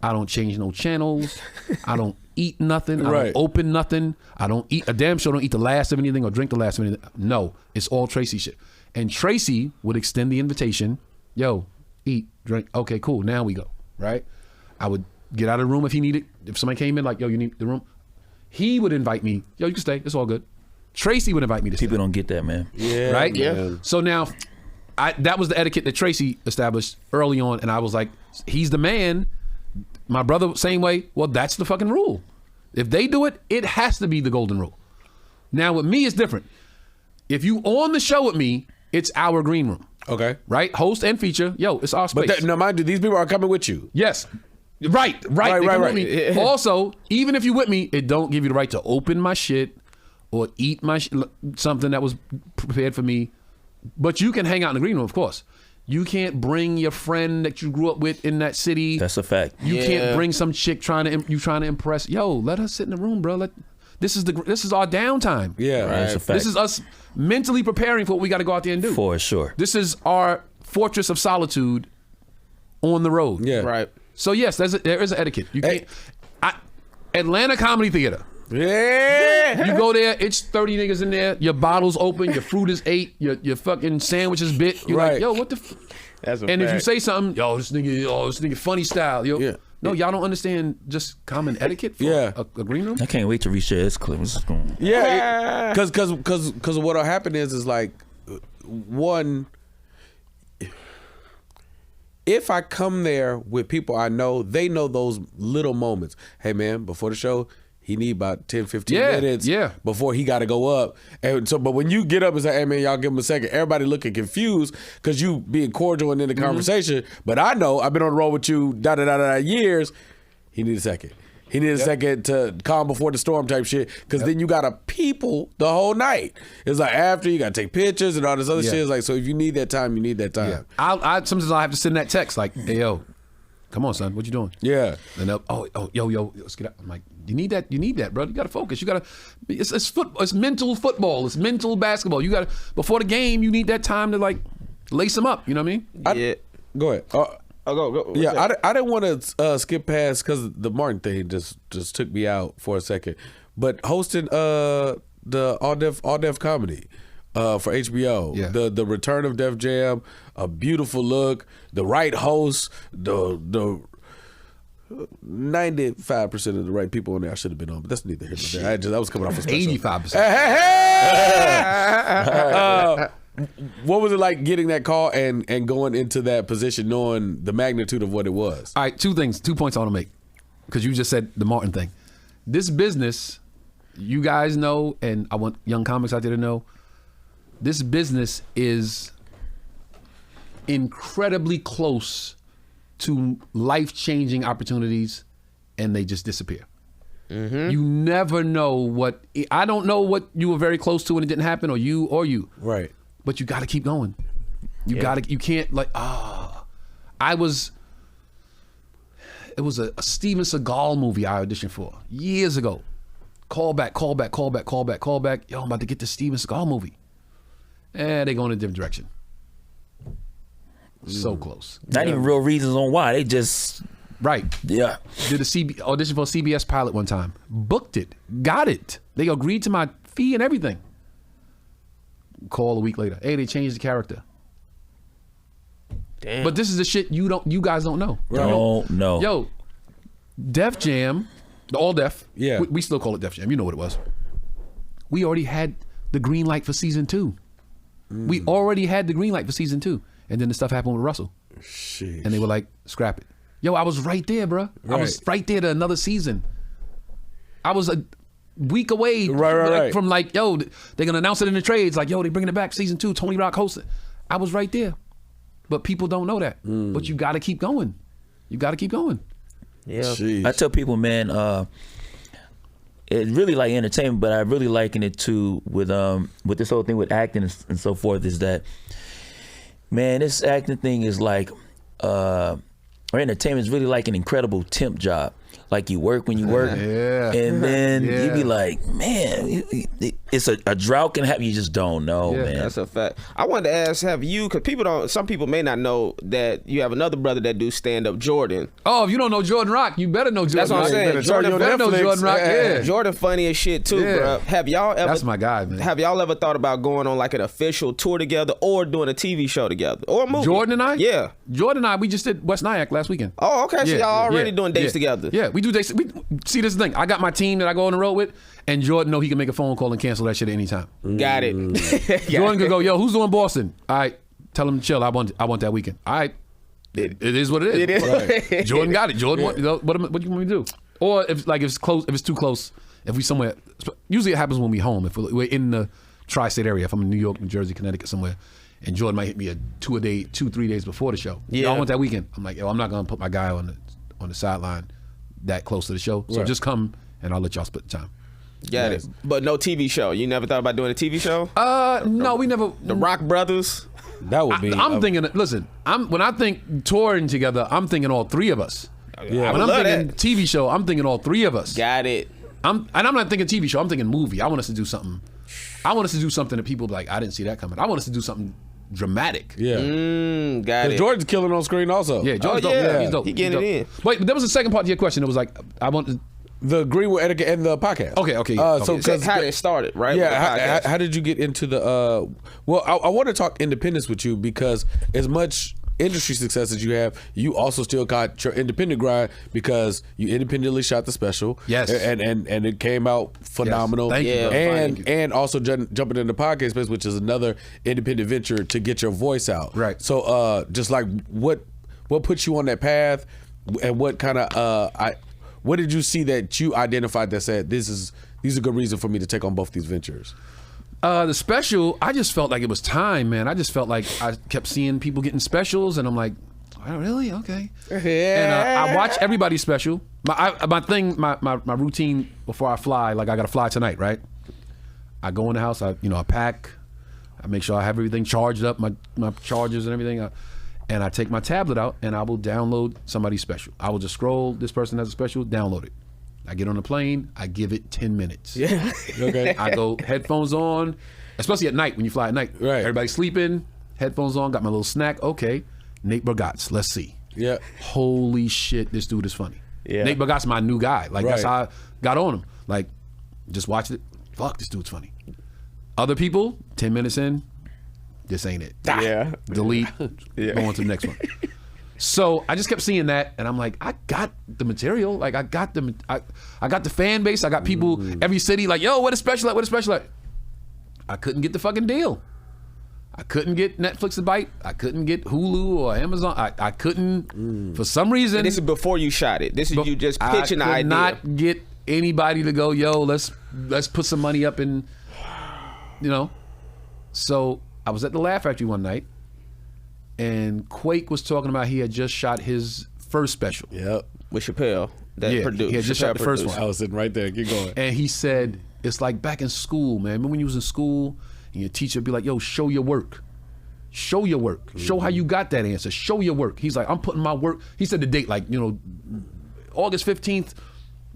I don't change no channels. I don't eat nothing. I Right. don't open nothing. I don't eat, a damn sure don't eat the last of anything or drink the last of anything. No, it's all Tracy shit. And Tracy would extend the invitation. Yo, eat, drink. Okay, cool. Now we go, right? I would get out of the room if he needed. If somebody came in like, yo, you need the room. He would invite me. Yo, you can stay. It's all good. Tracy would invite me to People stay. don't get that, man. Yeah. Right? Yeah. So now, that was the etiquette that Tracy established early on. And I was like, he's the man. My brother, same way. Well, that's the fucking rule. If they do it, it has to be the golden rule. Now, with me, it's different. If you on the show with me, it's our green room. Okay. Right? Host and feature. Yo, it's our space. But now, mind you, these people are coming with you. Yes. Right. They come with me. Also, even if you with me, it don't give you the right to open my shit or eat my something that was prepared for me. But you can hang out in the green room, of course. You can't bring your friend that you grew up with in that city. That's a fact. You can't bring some chick trying to impress. Yo, let us sit in the room, bro. This is our downtime. Yeah. Right. That's a fact. This is us mentally preparing for what we got to go out there and do. For sure. This is our fortress of solitude on the road. Yeah. Right. So yes, there is an etiquette. You can't. Atlanta Comedy Theater. Yeah. You go there, it's 30 niggas in there. Your bottle's open, your fruit is ate, your fucking sandwich is bit. You're like, yo, what the? That's a and if you fact. say something, this nigga funny style. Yo, Yeah. no, y'all don't understand just common etiquette for a green room. I can't wait to reshare this clip. This is going. Yeah. Because what'll happen is like, one, if I come there with people I know, they know those little moments. Hey, man, before the show, he need about 10, 15 minutes before he got to go up. And so, but when you get up and say, hey, man, y'all give him a second, everybody looking confused because you being cordial and in the conversation. But I know, I've been on the road with you, years. He need a second. He needed a second to calm before the storm type shit, because then you got to people the whole night. It's like after you got to take pictures and all this other shit. It's like, so if you need that time, you need that time. Yeah. I sometimes I have to send that text like, hey, yo, come on, son, what you doing? Yeah. And yo, let's get out. I'm like, you need that, bro. You got to focus. You got to, it's mental football. It's mental basketball. You got to, before the game, you need that time to like lace them up. You know what I mean? Go ahead. Go. Yeah, I didn't want to skip past because the Martin thing just took me out for a second. But hosting the All Def Comedy for HBO, the return of Def Jam, a beautiful look, the right host, the 95% of the right people on there I should have been on, but that's neither here nor there. I was coming off a special. 85%. What was it like getting that call and going into that position knowing the magnitude of what it was? All right, 2 points I want to make, because you just said the Martin thing. This business, you guys know, and I want young comics out there to know, this business is incredibly close to life-changing opportunities, and they just disappear. Mm-hmm. You never know I don't know what you were very close to and it didn't happen, or you. Right. But you got to keep going. You can't like, it was a Steven Seagal movie I auditioned for years ago. Call back. Yo, I'm about to get the Steven Seagal movie. They going in a different direction. So close. Not even real reasons on why. They just. Right. Yeah. Did audition for a CBS pilot one time. Booked it. Got it. They agreed to my fee and everything. Call a week later. Hey, they changed the character. Damn. But this is the shit you guys don't know. Don't know. Yo, Def Jam, the All Def. Yeah. We still call it Def Jam. You know what it was. We already had the green light for season 2. We already had the green light for season 2. And then the stuff happened with Russell. Sheesh. And they were like, scrap it. Yo, I was right there, bro. I was right there to another season. I was a week away from like, yo, they're gonna announce it in the trades. Like, yo, they bringing it back, season 2, Tony Rock hosting. I was right there. But people don't know that. But you gotta keep going. Yeah. Sheesh. I tell people, man, it's really like entertainment, but I really liken it to with this whole thing with acting and so forth, is that, man, this acting thing is like, or entertainment is really like an incredible temp job. Like, you work when you work, and then you be like, man, it's a drought can happen. You just don't know, man. That's a fact. I wanted to ask, because some people may not know that you have another brother that do stand up, Jordan. Oh, if you don't know Jordan Rock, you better know Jordan. That's what I'm saying. Jordan better know Jordan Rock. Yeah. Jordan funny as shit too, bro. Have y'all ever? That's my guy, man. Have y'all ever thought about going on like an official tour together, or doing a TV show together, or a movie? Jordan and I? Yeah. Jordan and I, we just did West Nyack last weekend. Oh, okay. So y'all already doing dates together. Yeah, we do dates. See, this is the thing. I got my team that I go on the road with, and Jordan know he can make a phone call and cancel that shit at any time. Got it. Jordan could go, yo, who's doing Boston? All right, tell him to chill. I want that weekend. All right, it is what it is. It is. Right. Jordan got it. Jordan, what do you want me to do? Or if it's close, if it's too close, if we somewhere. Usually it happens when we home. If we're in the tri-state area, if I'm in New York, New Jersey, Connecticut, somewhere, and Jordan might hit me 2 3 days before the show. Yeah, I want that weekend. I'm like, yo, I'm not gonna put my guy on the sideline that close to the show. So just come and I'll let y'all split the time. Got it. But no TV show. You never thought about doing a TV show? No, we never. The Rock Brothers. That would be. I'm thinking. Listen, when I think touring together, I'm thinking all three of us. Yeah, when I'm thinking TV show, I'm thinking all three of us. Got it. I'm not thinking TV show. I'm thinking movie. I want us to do something. I want us to do something that people be like, I didn't see that coming. I want us to do something dramatic. Yeah. Got it. Jordan's killing on screen also. Yeah, Jordan's dope. Yeah, he's dope. He getting it in. Wait, but there was a second part to your question. It was like, I want the Greenwood Etiquette and the podcast. Okay. So that's how it started, right? Yeah. How did you get into the? Well, I want to talk independence with you because as much industry success as you have, you also still got your independent grind because you independently shot the special. Yes. And it came out phenomenal. Yes. Thank you. And also jumping in the podcast space, which is another independent venture to get your voice out. Right. So just like what put you on that path, and what kind of what did you see that you identified that said these are good reasons for me to take on both these ventures? The special, I just felt like it was time, man. I just felt like I kept seeing people getting specials, and I'm like, oh, really? Okay. And I watch everybody's special. My routine before I fly, like I got to fly tonight, right? I go in the house, I pack, I make sure I have everything charged up, my chargers and everything, and I take my tablet out and I will download somebody's special. I will just scroll, this person has a special, download it. I get on the plane, I give it 10 minutes. Yeah. Okay. I go headphones on, especially at night when you fly at night. Right. Everybody's sleeping, headphones on, got my little snack. Okay, Nate Brungardt, let's see. Yeah. Holy shit, this dude is funny. Yeah. Nate Brungardt's my new guy. Like that's Right. how I got on him. Like, just watched it. Fuck, this dude's funny. Other people, 10 minutes in, this ain't it. Yeah. Delete, go on to the next one. So I just kept seeing that, and I'm like, I got the material. Like I got the fan base. I got people every city like, yo, what a special at? What a special at? I couldn't get the fucking deal. I couldn't get Netflix to bite. I couldn't get Hulu or Amazon. I couldn't for some reason. And this is before you shot it. This is you just pitching the I idea. could not get anybody to go, yo, let's put some money up in, So I was at the Laugh Factory one night, and Quake was talking about he had just shot his first special. Yep. With Chappelle that produced. He had just shot the first one. I was sitting right there. Keep going. And he said, it's like back in school, man. Remember when you was in school and your teacher would be like, yo, show your work. Show your work. Show how you got that answer. Show your work. He's like, I'm putting my work. He said the date, like, August 15th,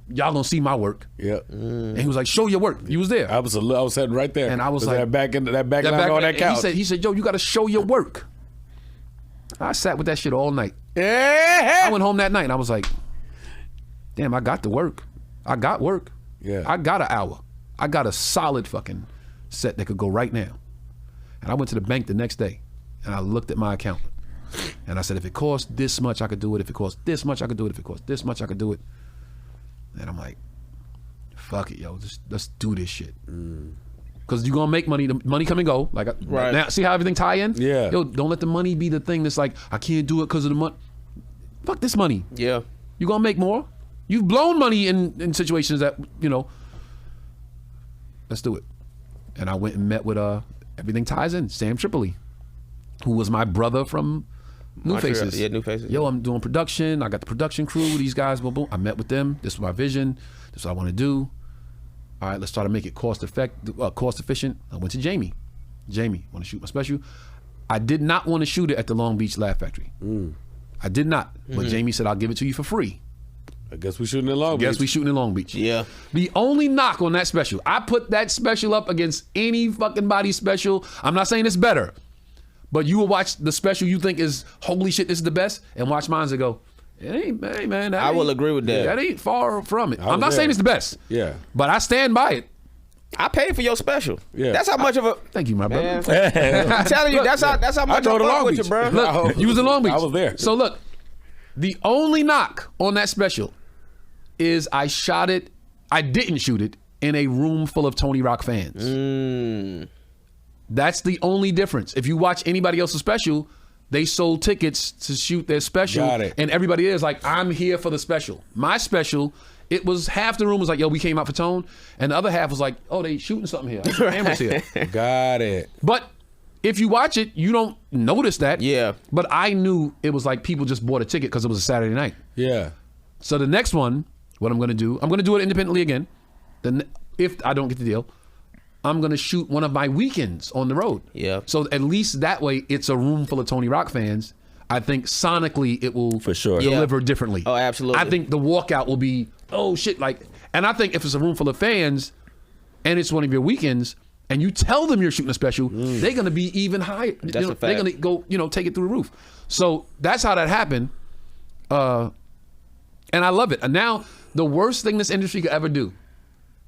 y'all gonna see my work. Yep. And he was like, show your work. You was there. I was sitting right there. And I was like, that back on that couch. He said, yo, you gotta show your work. I sat with that shit all night. Yeah. I went home that night and I was like, damn, I got the work. I got work. Yeah. I got an hour. I got a solid fucking set that could go right now. And I went to the bank the next day and I looked at my account and I said, if it costs this much, I could do it. If it costs this much, I could do it. If it costs this much, I could do it. And I'm like, fuck it, yo, let's do this shit. Because you're gonna make money. The money come and go. Like right now, see how everything tie in? Yeah. Yo, don't let the money be the thing that's like, I can't do it because of the money. Fuck this money. Yeah. You're gonna make more. You've blown money in situations that, let's do it. And I went and met with Everything Ties In, Sam Tripoli, who was my brother from New Faces. Yeah, New Faces. Yo, I'm doing production. I got the production crew. These guys, boom, boom. I met with them. This is my vision. This is what I want to do. All right, let's try to make it cost efficient. I went to Jamie, want to shoot my special. I did not want to shoot it at the Long Beach Laugh Factory. I did not. But Jamie said, I'll give it to you for free. I guess we shooting in Long Beach. Guess we shooting in Long Beach. Yeah. The only knock on that special, I put that special up against any fucking body special. I'm not saying it's better, but you will watch the special you think is, holy shit, this is the best, and watch mine and go, it ain't, hey man. I will agree with that. That ain't far from it. I'm not saying it's the best. Yeah. But I stand by it. I paid for your special. Yeah. That's how much of a. Thank you, my brother. I'm telling you, that's how much drove to Long with Beach. you, bro. Look, you was in Long Beach. I was there. So look, the only knock on that special is I didn't shoot it in a room full of Tony Rock fans. That's the only difference. If you watch anybody else's special, they sold tickets to shoot their special. Got it. And everybody is like, I'm here for the special. My special, it was half the room was like, yo, we came out for Tone. And the other half was like, oh, they shooting something here. Cameras here. Got it. But if you watch it, you don't notice that. Yeah. But I knew it was like people just bought a ticket because it was a Saturday night. Yeah. So the next one, what I'm going to do it independently again. Then if I don't get the deal, I'm going to shoot one of my weekends on the road. Yeah. So at least that way, it's a room full of Tony Rock fans. I think sonically it will For sure. deliver differently. Oh, absolutely. I think the walkout will be, oh shit, like, and I think if it's a room full of fans and it's one of your weekends and you tell them you're shooting a special, they're going to be even higher. That's a fact. They're going to go, take it through the roof. So that's how that happened. And I love it. And now the worst thing this industry could ever do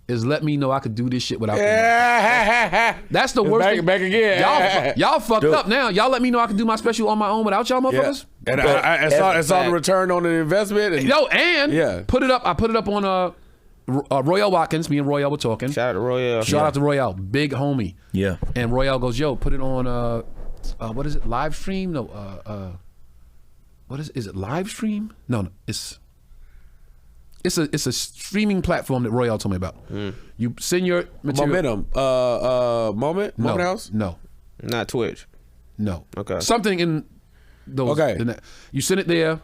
is let me know I could do this shit without paying. That's the worst thing. Back again. Y'all fucked up now. Y'all let me know I could do my special on my own without y'all motherfuckers. And I saw the return on the investment. And, put it up. I put it up on Royale Watkins. Me and Royale were talking. Shout out to Royale. Shout out to Royale, big homie. Yeah. And Royale goes, yo, put it on what is it? Live stream? No. What is it? Is it live stream? No. It's a streaming platform that Royale told me about. You send your material. Moment House? No. Not Twitch. No. Okay. Something in those. Okay. You send it there.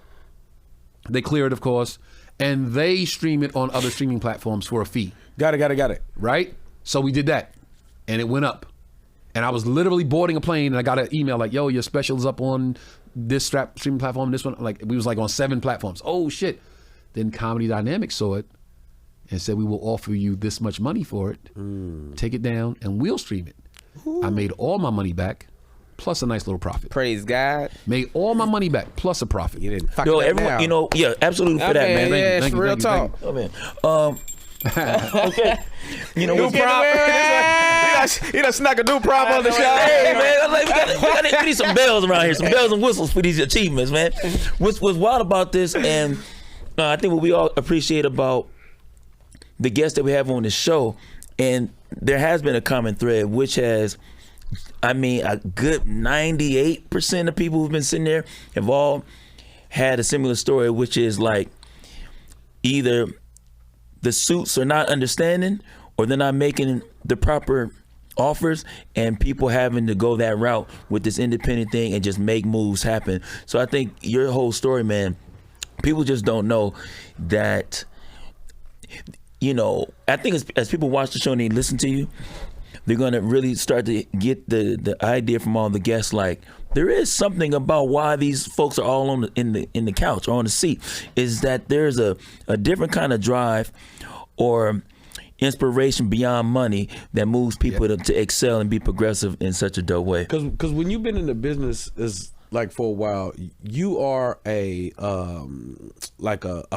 They clear it, of course, and they stream it on other streaming platforms for a fee. Got it. Right? So we did that, and it went up. And I was literally boarding a plane, and I got an email like, "Yo, your special is up on this streaming platform. This one, like, we was like on 7 platforms. Oh shit!" Then Comedy Dynamics saw it and said, we will offer you this much money for it. Take it down and we'll stream it. Ooh. I made all my money back plus a nice little profit. Praise God. Made all my money back plus a profit. You didn't fuck Yo, that everyone, down. yeah, absolutely for that, man. Yeah, Thank you, real thank you, talk. Oh, man. Okay. New prop. He done snuck a new prop on the show. Hey, man, we need some bells around here, some bells and whistles for these achievements, man. What's wild about this, and I think what we all appreciate about the guests that we have on the show, and there has been a common thread, which has, a good 98% of people who've been sitting there have all had a similar story, which is like either the suits are not understanding or they're not making the proper offers, and people having to go that route with this independent thing and just make moves happen. So I think your whole story, man, people just don't know that, I think as people watch the show and they listen to you, they're going to really start to get the idea from all the guests, like, there is something about why these folks are all in the couch or on the seat, is that there's a different kind of drive or inspiration beyond money that moves people to excel and be progressive in such a dope way. Because when you've been in the business like for a while, you are a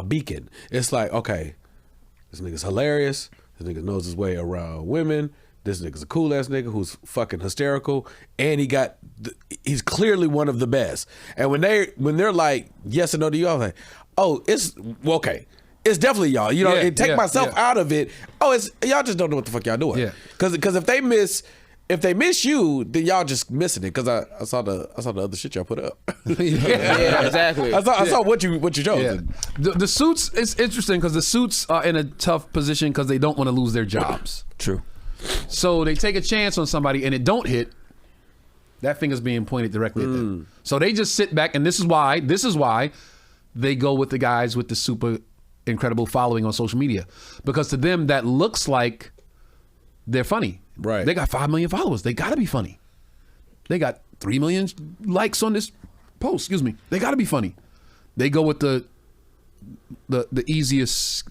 beacon. It's like, okay, this nigga's hilarious. This nigga knows his way around women. This nigga's a cool ass nigga who's fucking hysterical, and he's clearly one of the best. And when they're like yes or no to you, I'm like, oh, okay. It's definitely y'all. And take myself out of it. Oh, it's y'all just don't know what the fuck y'all doing. Yeah. Because if they miss you, then y'all just missing it. Because I saw the other shit y'all put up. Yeah, exactly. I saw what you chose. Yeah. The suits, it's interesting because the suits are in a tough position because they don't want to lose their jobs. True. So they take a chance on somebody and it don't hit. That finger's being pointed directly at them. So they just sit back, and this is why they go with the guys with the super incredible following on social media, because to them that looks like they're funny. Right. They got 5 million followers. They got to be funny. They got 3 million likes on this post. Excuse me. They got to be funny. They go with the the easiest,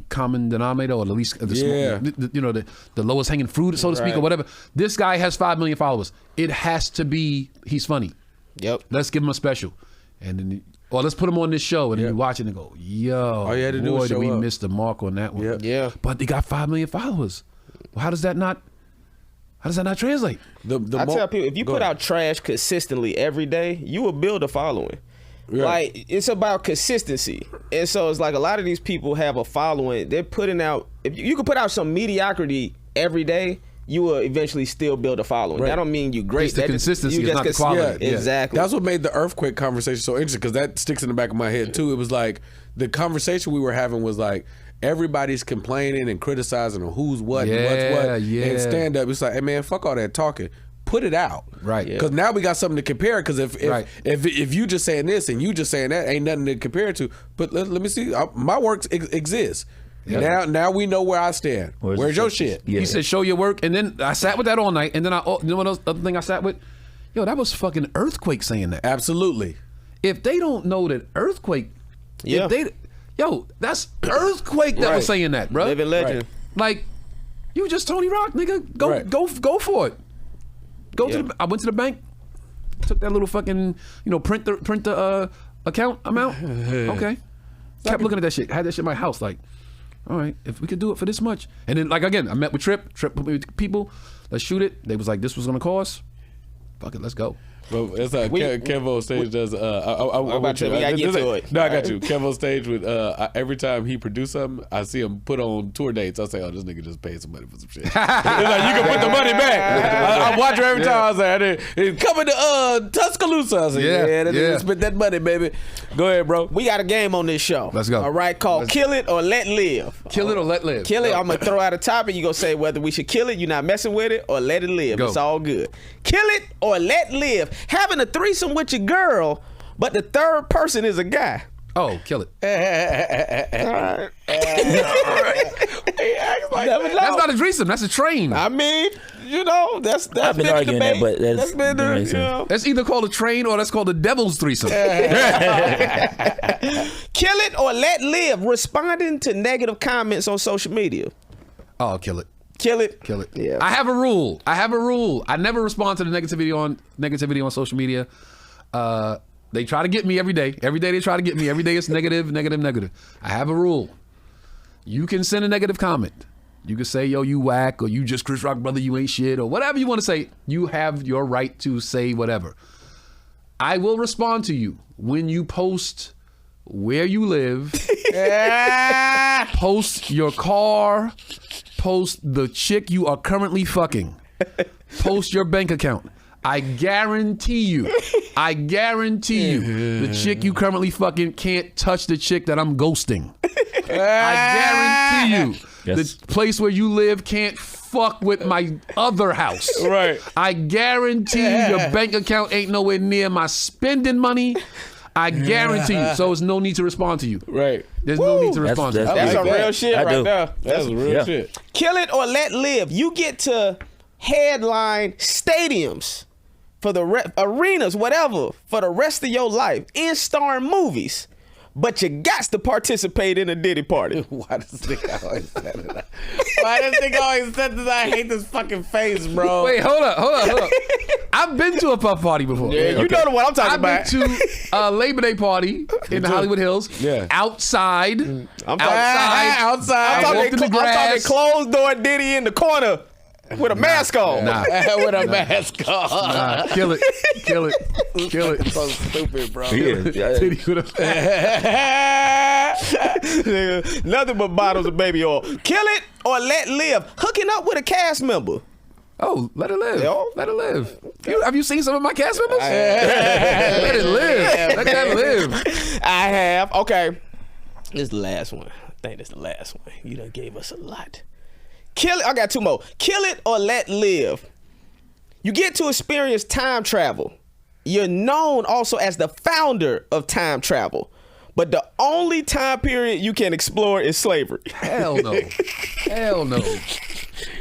common denominator, or the least, the lowest hanging fruit, so to speak, or whatever. This guy has 5 million followers. It has to be he's funny. Yep. Let's give him a special, and then let's put him on this show, and then you watch it and go, yo, all you had to do was show we up. missed the mark on that one. Yeah. But they got 5 million followers. Well, how does that not translate? I tell people, if you put out trash consistently every day, you will build a following. Yeah. Like, it's about consistency. And so it's like a lot of these people have a following. They're putting out, if you can put out some mediocrity every day, you will eventually still build a following. Right. That don't mean you great. It's the consistency, it's not the quality. Yeah, exactly. That's what made the earthquake conversation so interesting, because that sticks in the back of my head too. It was like the conversation we were having was like, everybody's complaining and criticizing on who's what and what's what. Yeah. And stand up, it's like, hey man, fuck all that talking. Put it out. Right. Because now we got something to compare. Because if you just saying this and you just saying that, ain't nothing to compare it to. But let me see. My work exists. Yep. Now we know where I stand. Where's your shit? Yeah. He said, show your work. And then I sat with that all night. And then what else? Other thing I sat with? Yo, that was fucking Earthquake saying that. Absolutely. If they don't know that Earthquake, that's Earthquake that was saying that, bro. Living legend. Right. Like, you just Tony Rock, nigga. Go for it. I went to the bank, took that little fucking, print the account amount. Okay. Kept looking at that shit. Had that shit in my house. Like, all right, if we could do it for this much. And then, like, again, I met with Trip put me with people. Let's shoot it. They was like, this was gonna cost. Fuck it, let's go. Well, it's like Kev on stage does. I'm about to. We gotta get to it. No, I got you. Kev on stage with. Every time he produce something, I see him put on tour dates. I say, "Oh, this nigga just paid some money for some shit." It's like, you can put the money back. I watch her every time. I say, "It's coming to Tuscaloosa." I say, "Yeah, spend that money, baby." Go ahead, bro. We got a game on this show. Let's go. All right, called Kill It or Let Live. Kill it or let live. Kill it. I'm gonna throw out a topic. You gonna say whether we should kill it, you're not messing with it, or let it live. Go. It's all good. Kill it or let live. Having a threesome with your girl, but the third person is a guy. Oh, kill it. All right. That's not a threesome. That's a train. I mean, that's I've been arguing that, but that's been That's either called a train or that's called a devil's threesome. Kill it or let live. Responding to negative comments on social media. Oh, kill it. Kill it. Kill it. Yeah. I have a rule. I never respond to the negativity on social media. They try to get me every day. Every day they try to get me. Every day it's negative. I have a rule. You can send a negative comment. You can say, yo, you whack, or you just Chris Rock, brother, you ain't shit, or whatever you want to say. You have your right to say whatever. I will respond to you when you post where you live, post your car, post the chick you are currently fucking, post your bank account. I guarantee you, the chick you currently fucking can't touch the chick that I'm ghosting. I guarantee you, the place where you live can't fuck with my other house. Right. I guarantee you, your bank account ain't nowhere near my spending money. I guarantee you. So there's no need to respond to you. Right. There's no need to respond to you. That's some real shit right there. That's real shit. Kill it or let live. You get to headline stadiums for the arenas, whatever, for the rest of your life, in starring movies. But you got to participate in a Diddy party. Why does this nigga always say that? Why does this nigga always say that? I hate this fucking face, bro. Wait, hold up. I've been to a puff party before. Yeah, you know the one I'm talking about. I've been to a Labor Day party in the Hollywood Hills. Yeah. Outside. Outside. I'm talking closed door Diddy in the corner. With a mask on. With a mask on. Nah. Kill it. It's so stupid, bro. Nothing but bottles of baby oil. Kill it or let live. Hooking up with a cast member. Oh, let it live. Let it live. Have you seen some of my cast members? Let it live. Let that live. I have. Okay. This is the last one. I think this is the last one. You done gave us a lot. Kill it. I got two more. Kill it or let live. You get to experience time travel. You're known also as the founder of time travel. But the only time period you can explore is slavery. Hell no.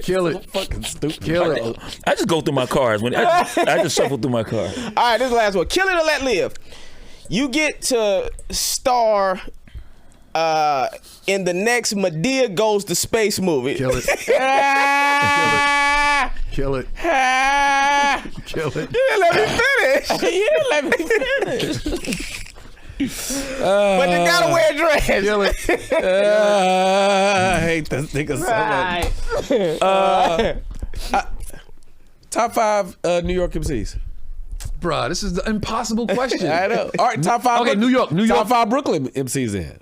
Kill it. So fucking stupid. Kill it. I just go through my cars. I just shuffle through my car. All right, this is the last one. Kill it or let live. You get to star in the next Medea Goes to Space movie. Kill it. Kill it. Kill it. You didn't let me finish. But you gotta wear a dress. Kill it. I hate this nigga so much. Top 5 New York MCs. Bruh, this is the impossible question. I know. All right, top 5. Okay, New York. Top 5 Brooklyn MCs in.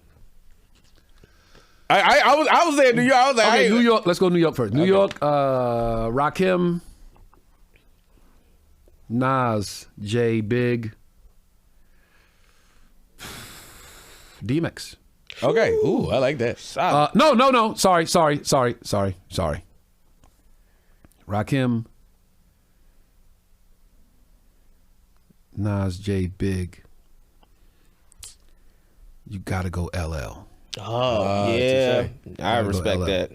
I was there in New York. I was like, okay, New York. Let's go New York first. New York, Rakim, Nas, J, Big, DMX. Okay. Ooh, I like that. No. Sorry. Rakim, Nas, J, Big. You gotta go LL. Oh, yeah. I respect that.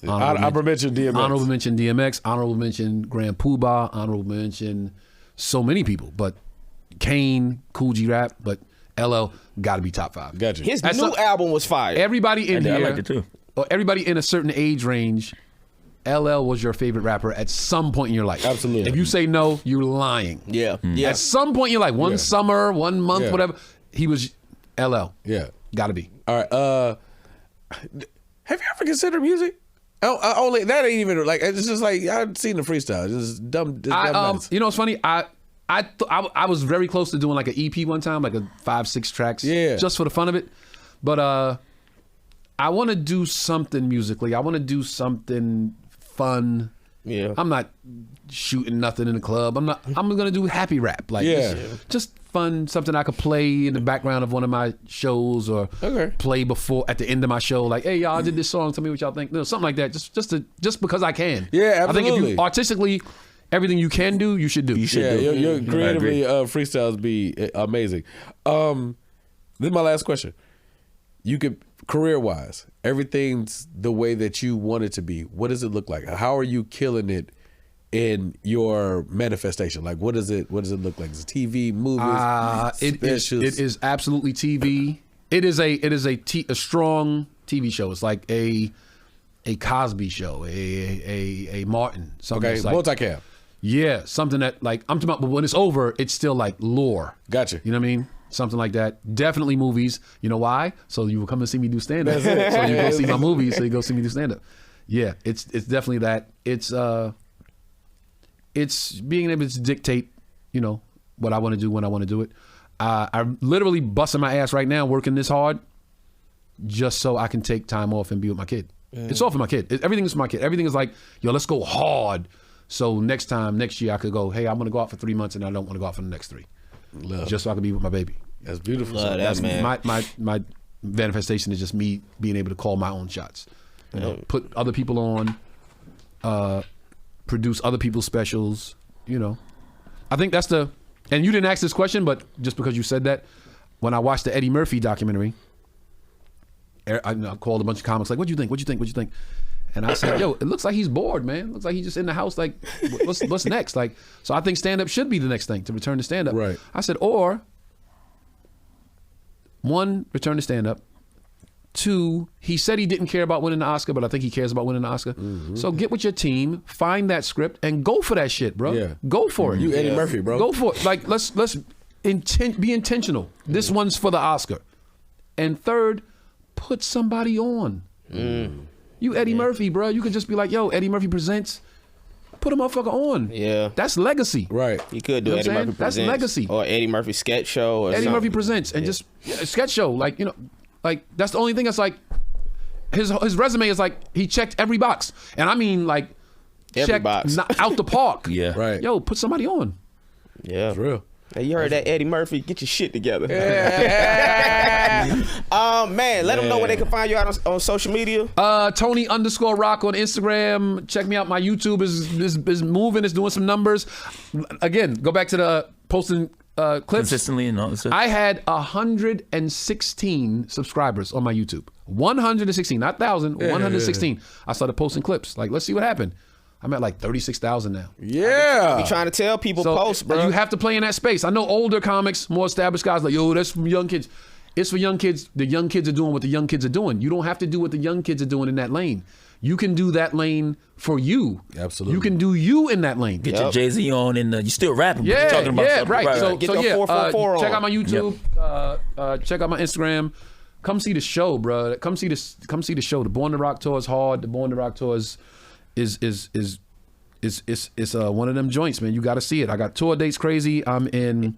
Honorable mention DMX. Honorable mention DMX. Honorable mention Grand Poobah. Honorable mention so many people. But Kane, Cool G Rap, but LL got to be top 5. Gotcha. His new album was fire. Everybody in here, I liked it too. or everybody in a certain age range, LL was your favorite rapper at some point in your life. Absolutely. If you say no, you're lying. Yeah. Yeah. At some point in your life, one summer, 1 month, whatever, he was LL. Yeah. Got to be. All right. Have you ever considered music? Only that ain't even like, it's just like I've seen the freestyle. It's dumb. It's dumb you know what's funny? I was very close to doing like an EP one time, like a 5-6 tracks, just for the fun of it. But I want to do something musically. I want to do something fun. Yeah. I'm not shooting nothing in the club. I'm gonna do happy rap, like just fun, something I could play in the background of one of my shows, or play before at the end of my show. Like, hey y'all, I did this song. Tell me what y'all think. Something like that. Just because I can. Yeah, absolutely. I think if you artistically, everything you can do, you should do. Your creatively freestyles be amazing. This is my last question. You could, career-wise, everything's the way that you want it to be. What does it look like? How are you killing it in your manifestation? Like, what does it look like? Is it TV, movies, it is absolutely TV. It is a strong TV show. It's like a Cosby show, a Martin. Okay, like, multicam. Yeah, something that, like, I'm talking about, but when it's over, it's still like lore. Gotcha. You know what I mean? Something like that. Definitely movies. You know why? So you will come and see me do stand-up. So you go see my movies, so you go see me do stand-up. Yeah, it's definitely that. It's being able to dictate, what I want to do when I want to do it. I'm literally busting my ass right now working this hard just so I can take time off and be with my kid. It's all for my kid. Everything is for my kid. Everything is like, let's go hard. So next year I could go, hey, I'm going to go out for 3 months and I don't want to go out for the next 3. Love. Just so I can be with my baby. That's beautiful. Love that, man. My manifestation is just me being able to call my own shots. Put other people on, produce other people's specials, I think that's and you didn't ask this question, but just because you said that, when I watched the Eddie Murphy documentary, I called a bunch of comics like, what'd you think? And I said, it looks like he's bored, man. Looks like he's just in the house, like, what's next? Like, so I think stand-up should be the next thing, to return to stand-up. Right. I said, or 1, return to stand-up. 2, he said he didn't care about winning the Oscar, but I think he cares about winning the Oscar. Mm-hmm. So get with your team, find that script, and go for that shit, bro. Yeah. Go for it. You Eddie Murphy, bro. Go for it. Like, let's be intentional. This one's for the Oscar. And 3rd, put somebody on. You Eddie Murphy, bro. You could just be like, Eddie Murphy presents. Put a motherfucker on. Yeah. That's legacy. Right. You could do Eddie Murphy presents. That's legacy. Or Eddie Murphy sketch show. Or Eddie Murphy presents. And just a sketch show. Like, like, that's the only thing that's like, his resume is like, he checked every box. And I mean, like, every box. Out the park. Yeah. Right. Put somebody on. Yeah. It's real. Hey, you heard that, Eddie Murphy? Get your shit together. Man, let them know where they can find you out on social media. Tony_Rock on Instagram. Check me out. My YouTube is moving. It's doing some numbers. Again, go back to the posting clips. Consistently and all this stuff. I had 116 subscribers on my YouTube. 116, not 1,000, 116. I started posting clips. Like, let's see what happened. I'm at like 36,000 now. Yeah. I be trying to tell people post, bro. You have to play in that space. I know older comics, more established guys like, that's from young kids. It's for young kids. The young kids are doing what the young kids are doing. You don't have to do what the young kids are doing in that lane. You can do that lane for you. Absolutely. You can do you in that lane. Get your Jay-Z on and you still rapping. But Yeah, you're talking about something. right. So Get your 444 check on. out my YouTube. Check out my Instagram. Come see the show, bro. Come see the show. The Born to Rock tour is hard. The Born to Rock tour is one of them joints, man. You got to see it. I got tour dates crazy. I'm in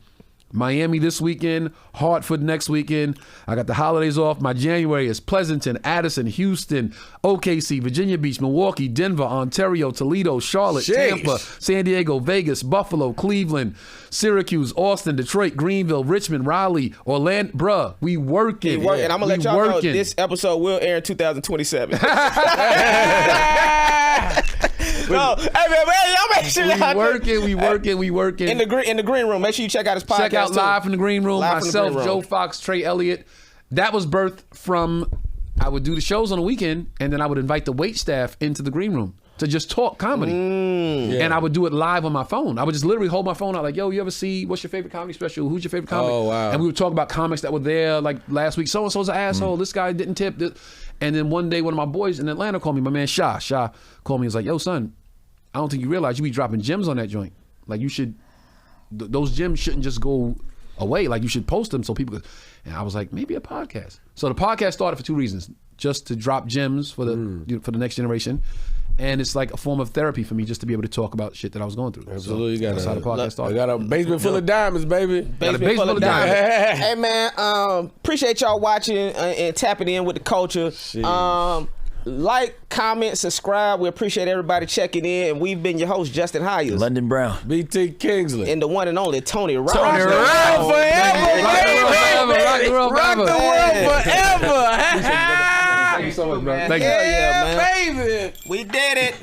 Miami this weekend, Hartford next weekend. I got the holidays off. My January is Pleasanton, Addison, Houston, OKC, Virginia Beach, Milwaukee, Denver, Ontario, Toledo, Charlotte, Tampa, San Diego, Vegas, Buffalo, Cleveland, Syracuse, Austin, Detroit, Greenville, Richmond, Raleigh, Orlando. Bruh, we working. And I'm going to let y'all know this episode will air in 2027. No, hey man, y'all make sure we working. In the green room. Make sure you check out his podcast. Check out Live from the Green Room. Live Myself, from the Green Room. Joe Fox, Trey Elliott. That was birthed from, I would do the shows on the weekend, and then I would invite the wait staff into the green room to just talk comedy. And I would do it live on my phone. I would just literally hold my phone out like, yo, you ever see, what's your favorite comedy special? Who's your favorite comic? Oh, wow. And we would talk about comics that were there, like last week. So-and-so's an asshole. This guy didn't tip. And then one day, one of my boys in Atlanta called me, my man Shah called me. He was like, yo, son, I don't think you realize you be dropping gems on that joint. Like you should, those gems shouldn't just go away. Like you should post them so people could. And I was like, maybe a podcast. So the podcast started for two reasons: just to drop gems for the next generation, and it's like a form of therapy for me just to be able to talk about shit that I was going through. Absolutely, so that's how the podcast started. I got a basement full of diamonds, baby. Basement full of diamonds. Hey man, appreciate y'all watching and tapping in with the culture. Like, comment, subscribe. We appreciate everybody checking in. And we've been your host, Justin Hyers. London Brown. BT Kingsley. And the one and only Tony Rock. Rock the world forever, baby. Rock the world forever. Thank you so much, bro. Thank you. Yeah, man. Baby. We did it.